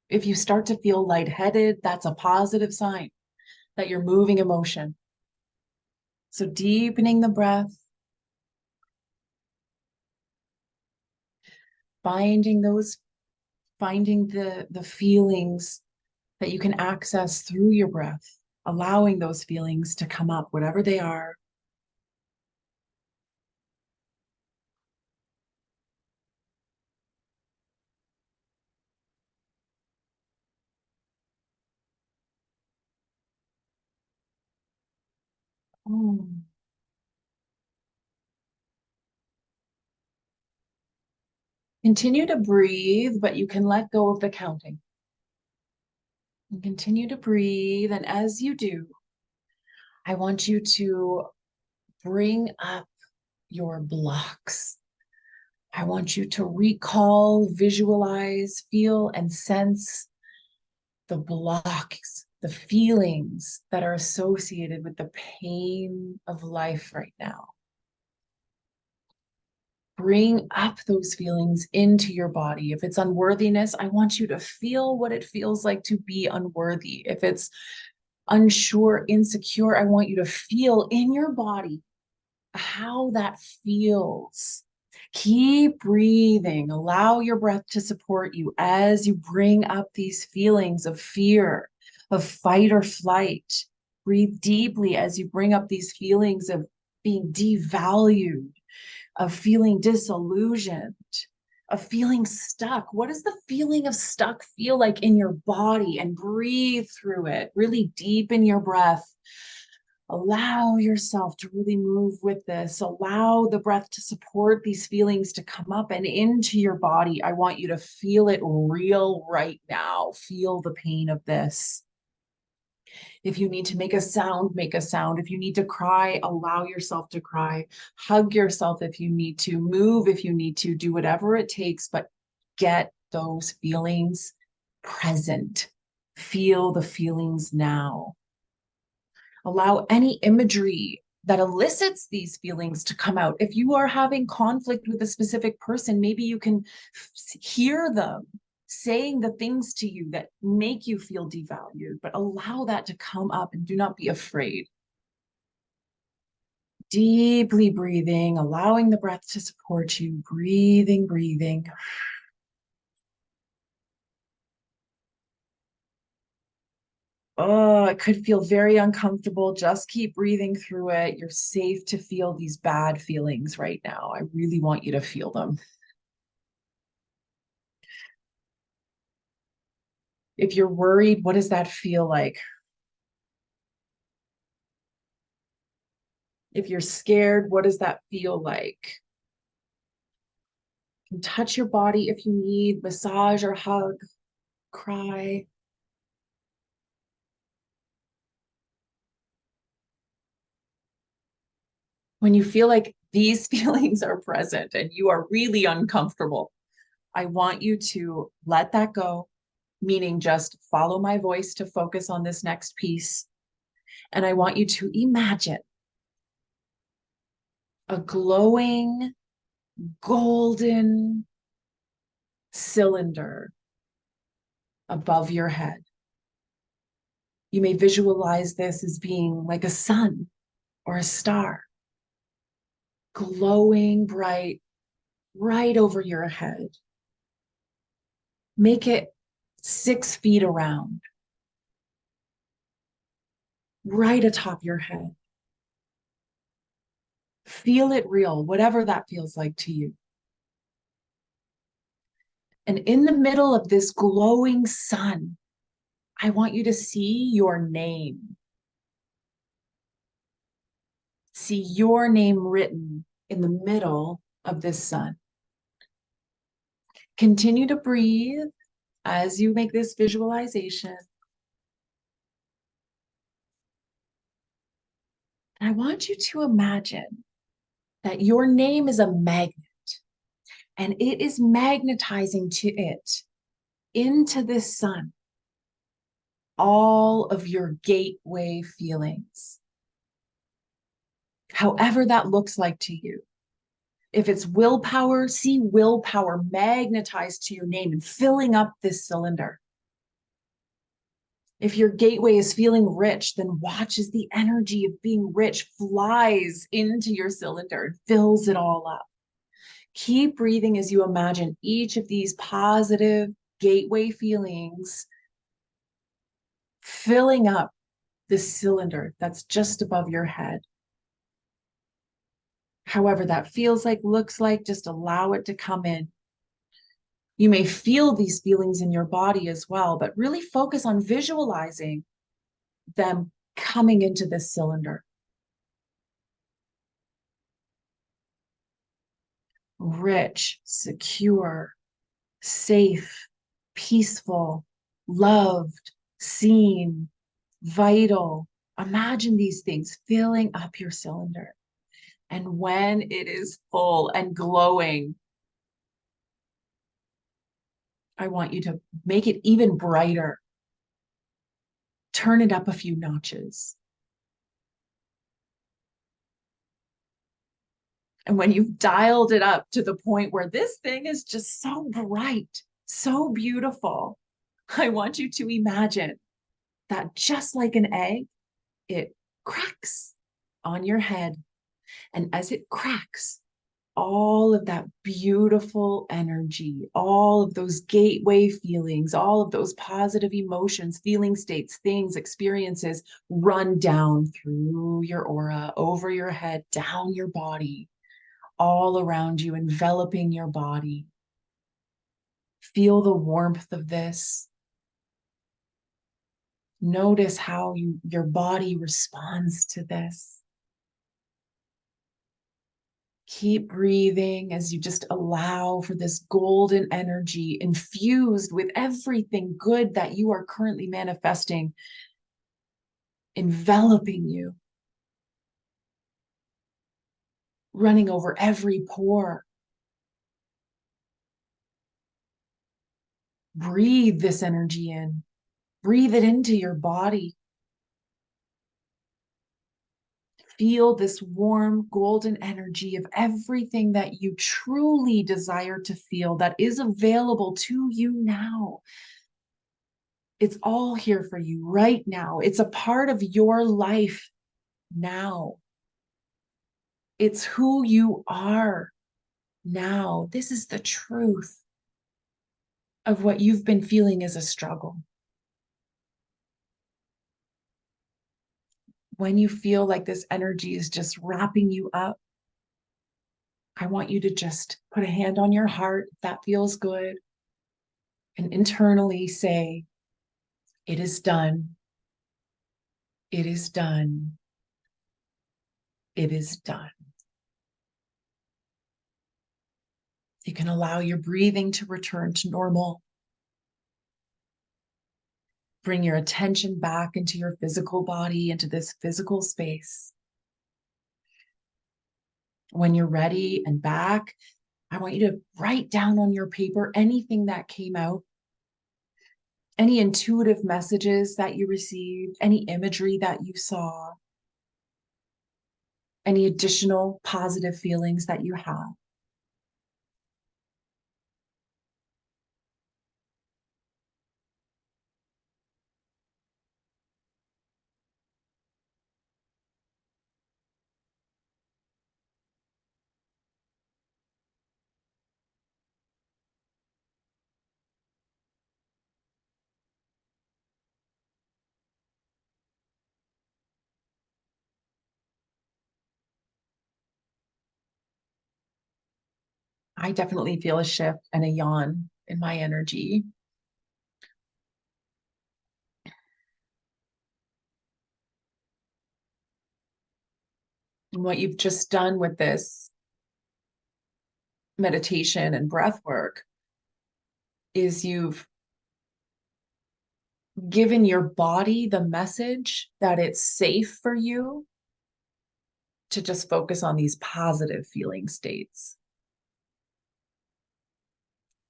If you start to feel lightheaded, that's a positive sign that you're moving emotion. So deepening the breath, finding the feelings that you can access through your breath, allowing those feelings to come up, whatever they are. Mm. Continue to breathe, but you can let go of the counting. And continue to breathe, and as you do, I want you to bring up your blocks. I want you to recall, visualize, feel, and sense the blocks, the feelings that are associated with the pain of life right now. Bring up those feelings into your body. If it's unworthiness, I want you to feel what it feels like to be unworthy. If it's unsure, insecure, I want you to feel in your body how that feels. Keep breathing. Allow your breath to support you as you bring up these feelings of fear, of fight or flight. Breathe deeply as you bring up these feelings of being devalued, of feeling disillusioned, of feeling stuck. What does the feeling of stuck feel like in your body? And breathe through it. Really deepen your breath. Allow yourself to really move with this. Allow the breath to support these feelings to come up and into your body. I want you to feel it real right now. Feel the pain of this. If you need to make a sound, make a sound. If you need to cry, allow yourself to cry. Hug yourself if you need to. Move if you need to. Do whatever it takes, but get those feelings present. Feel the feelings now. Allow any imagery that elicits these feelings to come out. If you are having conflict with a specific person, maybe you can hear them saying the things to you that make you feel devalued, but allow that to come up and do not be afraid. Deeply breathing, allowing the breath to support you, breathing, breathing. Oh, it could feel very uncomfortable. Just keep breathing through it. You're safe to feel these bad feelings right now. I really want you to feel them. If you're worried, what does that feel like? If you're scared, what does that feel like? You can touch your body if you need, massage or hug, cry. When you feel like these feelings are present and you are really uncomfortable, I want you to let that go, meaning just follow my voice to focus on this next piece. And I want you to imagine a glowing golden cylinder above your head. You may visualize this as being like a sun or a star, glowing bright right over your head. Make it 6 feet around, right atop your head. Feel it real, whatever that feels like to you. And in the middle of this glowing sun, I want you to see your name. See your name written in the middle of this sun. Continue to breathe as you make this visualization. And I want you to imagine that your name is a magnet and it is magnetizing to it into this sun all of your gateway feelings, however that looks like to you. If it's willpower, see willpower magnetized to your name and filling up this cylinder. If your gateway is feeling rich, then watch as the energy of being rich flies into your cylinder and fills it all up. Keep breathing as you imagine each of these positive gateway feelings filling up this cylinder that's just above your head. However that feels like, looks like, just allow it to come in. You may feel these feelings in your body as well, but really focus on visualizing them coming into this cylinder. Rich, secure, safe, peaceful, loved, seen, vital. Imagine these things filling up your cylinder. And when it is full and glowing, I want you to make it even brighter. Turn it up a few notches. And when you've dialed it up to the point where this thing is just so bright, so beautiful, I want you to imagine that just like an egg, it cracks on your head. And as it cracks, all of that beautiful energy, all of those gateway feelings, all of those positive emotions, feeling states, things, experiences run down through your aura, over your head, down your body, all around you, enveloping your body. Feel the warmth of this. Notice how your body responds to this. Keep breathing as you just allow for this golden energy infused with everything good that you are currently manifesting, enveloping you, running over every pore. Breathe this energy in. Breathe it into your body. Feel this warm, golden energy of everything that you truly desire to feel that is available to you now. It's all here for you right now. It's a part of your life now. It's who you are now. This is the truth of what you've been feeling as a struggle. When you feel like this energy is just wrapping you up, I want you to just put a hand on your heart if that feels good, and internally say, it is done. It is done. It is done. You can allow your breathing to return to normal. Bring your attention back into your physical body, into this physical space. When you're ready and back, I want you to write down on your paper anything that came out, any intuitive messages that you received, any imagery that you saw, any additional positive feelings that you have. I definitely feel a shift and a yawn in my energy. And what you've just done with this meditation and breath work is you've given your body the message that it's safe for you to just focus on these positive feeling states.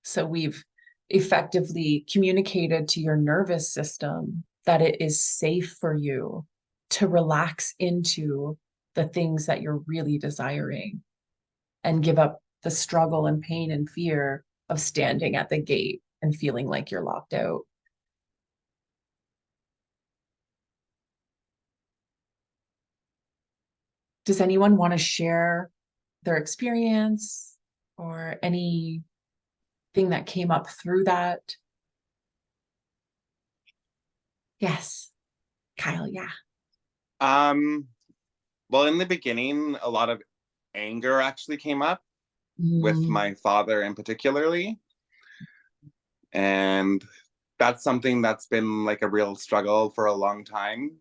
So we've effectively communicated to your nervous system that it is safe for you to relax into the things that you're really desiring and give up the struggle and pain and fear of standing at the gate and feeling like you're locked out. Does anyone want to share their experience or anything that came up through that? Yes, Kyle, yeah. Well, in the beginning, a lot of anger actually came up with my father in particularly. And that's something that's been like a real struggle for a long time.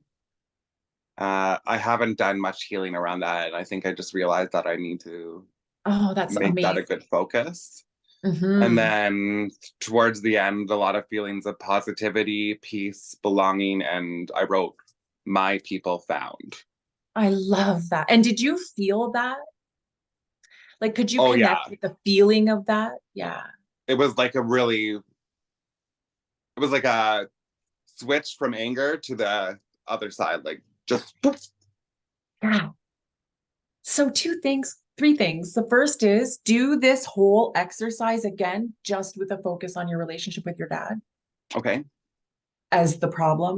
I haven't done much healing around that. And I think I just realized that I need to That's make amazing. that a good focus. And then towards the end, a lot of feelings of positivity, peace, belonging, and I wrote, "My people found." I love that. And did you feel that? Like, could you Oh, connect yeah. with the feeling of that? Yeah. It was like a switch from anger to the other side, like just. Yeah. So three things. The first is do this whole exercise again, just with a focus on your relationship with your dad Okay. as the problem,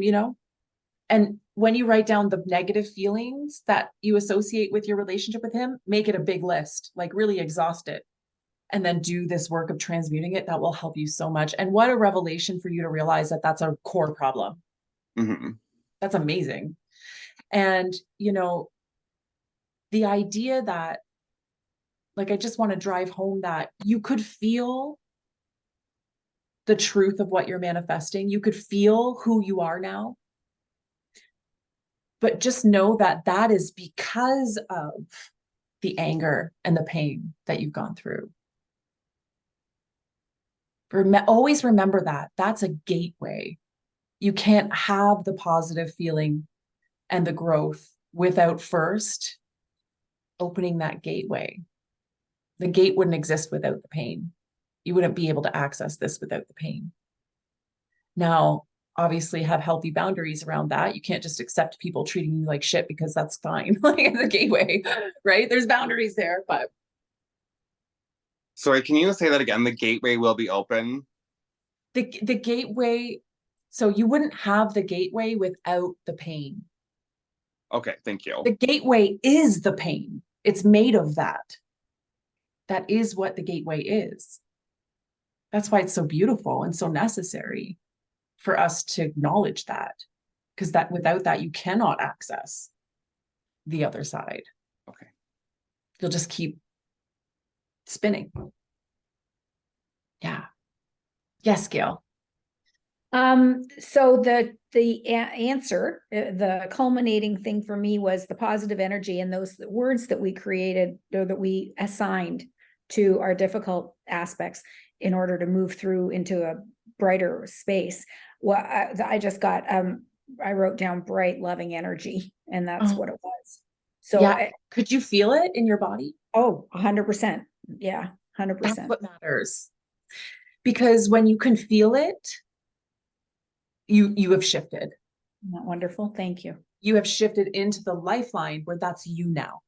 And when you write down the negative feelings that you associate with your relationship with him, make it a big list, like really exhaust it. And then do this work of transmuting it. That will help you so much. And what a revelation for you to realize that that's a core problem. Mm-hmm. That's amazing. And, the idea that, like, I just want to drive home that you could feel the truth of what you're manifesting. You could feel who you are now. But just know that that is because of the anger and the pain that you've gone through. Always remember that. That's a gateway. You can't have the positive feeling and the growth without first opening that gateway. The gate wouldn't exist without the pain. You wouldn't be able to access this without the pain. Now, obviously have healthy boundaries around that. You can't just accept people treating you like shit because that's fine. Like in the gateway, right? There's boundaries there, but. Sorry, can you say that again? The gateway will be open. The gateway, so you wouldn't have the gateway without the pain. Okay, thank you. The gateway is the pain. It's made of that. That is what the gateway is. That's why it's so beautiful and so necessary for us to acknowledge that, because that without that, you cannot access the other side. Okay. You'll just keep spinning. Yeah. Yes, Gail. So the answer, the culminating thing for me was the positive energy and those words that we created or that we assigned to our difficult aspects in order to move through into a brighter space. Well, I just got, I wrote down bright, loving energy, and that's what it was. So yeah, could you feel it in your body? Oh, 100%. Yeah, That's 100%. what matters. Because when you can feel it, you have shifted. Isn't that wonderful? Thank you. You have shifted into the lifeline where that's you now.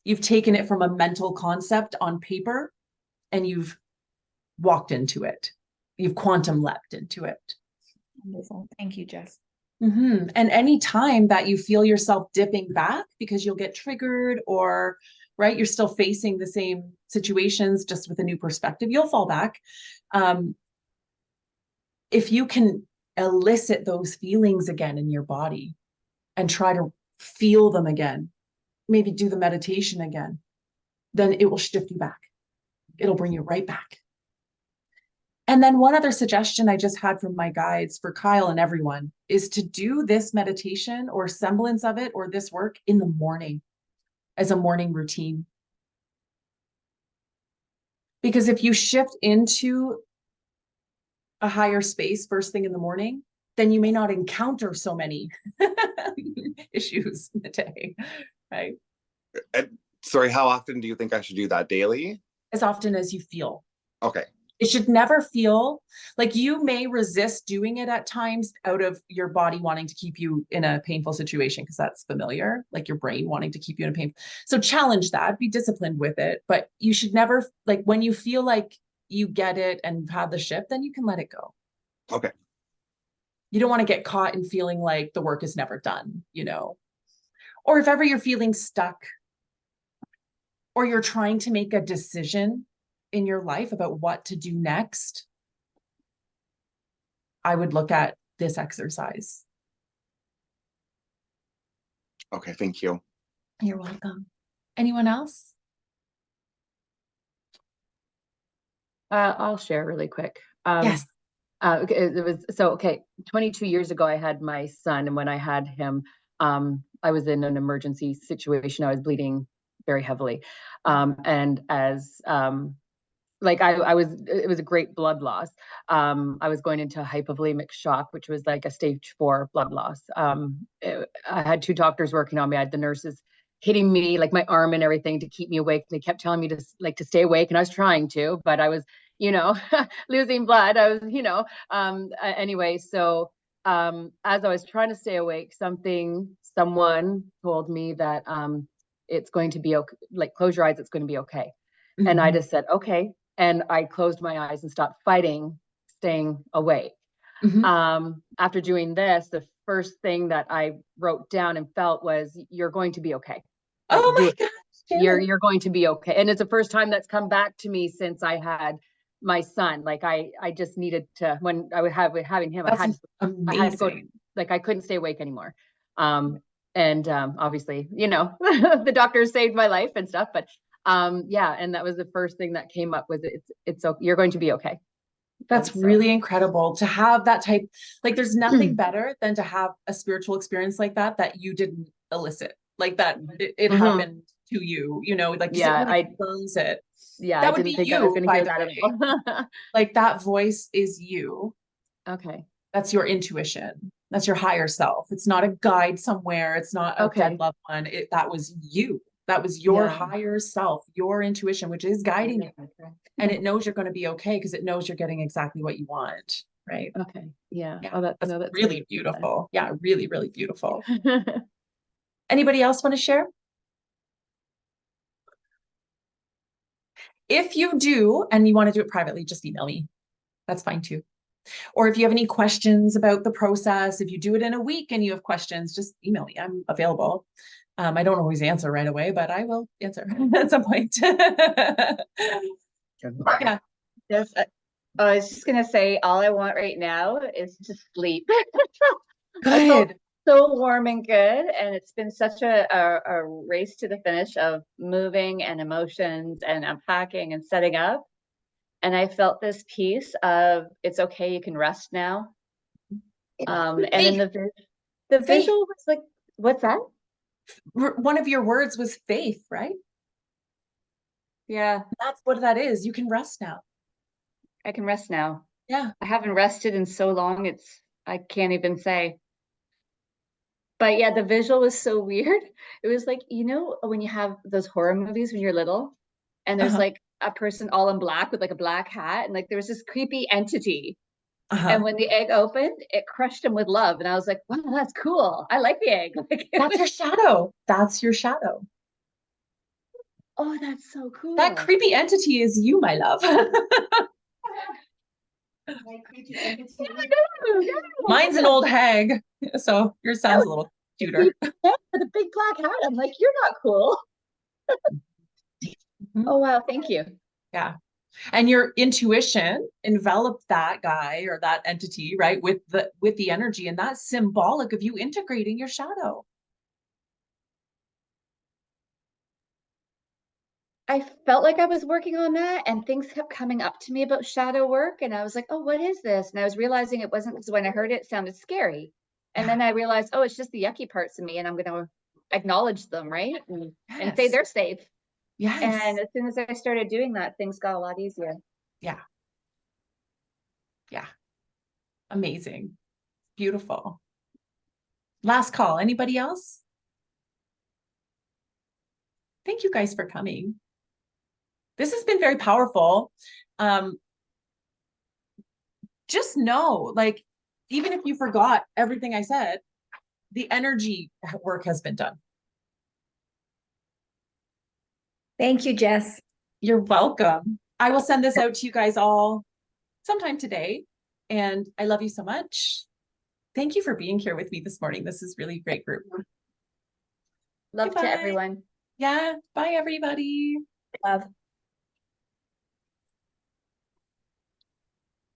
You've taken it from a mental concept on paper and you've walked into it. You've quantum leapt into it. Wonderful. Thank you, Jess. And any time that you feel yourself dipping back because you'll get triggered or, right, you're still facing the same situations just with a new perspective, you'll fall back. If you can elicit those feelings again in your body and try to feel them again, maybe do the meditation again, then it will shift you back. It'll bring you right back. And then one other suggestion I just had from my guides for Kyle and everyone is to do this meditation or semblance of it or this work in the morning as a morning routine. Because if you shift into a higher space first thing in the morning, then you may not encounter so many issues in the day, right? Sorry, how often do you think I should do that? Daily? As often as you feel. Okay. It should never feel like you may resist doing it at times out of your body wanting to keep you in a painful situation because that's familiar, like your brain wanting to keep you in a pain. So challenge that, be disciplined with it, but you should never, like when you feel like you get it and you've had the shift, then you can let it go. Okay. You don't want to get caught in feeling like the work is never done, or if ever you're feeling stuck or you're trying to make a decision in your life about what to do next, I would look at this exercise. Okay, thank you. You're welcome. Anyone else? I'll share really quick. Yes. It was 22 years ago, I had my son, and when I had him, I was in an emergency situation. I was bleeding very heavily. And as it was a great blood loss. I was going into hypovolemic shock, which was like a stage 4 blood loss. I had 2 doctors working on me. I had the nurses hitting me, like my arm and everything, to keep me awake. They kept telling me to stay awake, and I was trying to, but I was, losing blood. I was, anyway. So as I was trying to stay awake, someone told me that it's going to be okay. Like, close your eyes, it's going to be okay. Mm-hmm. And I just said, okay. And I closed my eyes and stopped fighting, staying awake. Mm-hmm. After doing this, the first thing that I wrote down and felt was, you're going to be okay. Like, oh my gosh. You're going to be okay. And it's the first time that's come back to me since I had my son. Like, I just needed to, when I would having him, I had to go, like, I couldn't stay awake anymore. And obviously, the doctors saved my life and stuff, but yeah, and that was the first thing that came up, was it's you're going to be okay. That's really incredible to have that type. Like, there's nothing better than to have a spiritual experience like that you didn't elicit, like that it mm-hmm. happened to you, like, yeah, it really confirms it. Yeah, that I would didn't be think you, I was going to hear that. Like, that voice is you. Okay. That's your intuition. That's your higher self. It's not a guide somewhere. It's not a dead loved one. That was you. That was your higher self, your intuition, which is guiding you. And it knows you're going to be okay because it knows you're getting exactly what you want. Right. Okay. Yeah. Oh, that's really beautiful. Yeah. Really, really beautiful. Anybody else want to share? If you do, and you want to do it privately, just email me. That's fine too. Or if you have any questions about the process, if you do it in a week and you have questions, just email me. I'm available. I don't always answer right away, but I will answer at some point. Yeah. Yes. I was just going to say, all I want right now is to sleep. Good. I felt so warm and good. And it's been such a race to the finish of moving and emotions and unpacking and setting up. And I felt this piece of, it's okay, you can rest now. And then the visual was like, what's that? One of your words was faith, right? Yeah. That's what that is. You can rest now. I can rest now. Yeah. I haven't rested in so long. I can't even say. But yeah, the visual was so weird. It was like, you know, when you have those horror movies when you're little, and there's like a person all in black with like a black hat, and like there was this creepy entity. And when the egg opened, it crushed him with love. And I was like, wow, that's cool. I like the egg. Like, That's your shadow. That's your shadow. oh, that's so cool. That creepy entity is you, my love. My creepy entity. Mine's an old hag, so yours sounds a little cuter. With a big black hat. I'm like, you're not cool. Oh, wow. Thank you. Yeah. And your intuition enveloped that guy or that entity, right, with the energy, and that's symbolic of you integrating your shadow. I felt like I was working on that, and things kept coming up to me about shadow work. And I was like, oh, what is this? And I was realizing it wasn't, because when I heard it, it sounded scary. And then I realized, oh, it's just the yucky parts of me, and I'm going to acknowledge them, right? And say they're safe. Yes. And as soon as I started doing that, things got a lot easier. Yeah. Yeah. Amazing. Beautiful. Last call. Anybody else? Thank you guys for coming. This has been very powerful. Just know, like, even if you forgot everything I said, the energy work has been done. Thank you, Jess. You're welcome. I will send this out to you guys all sometime today. And I love you so much. Thank you for being here with me this morning. This is really a great group. Love to everyone. Yeah. Bye, everybody. Love.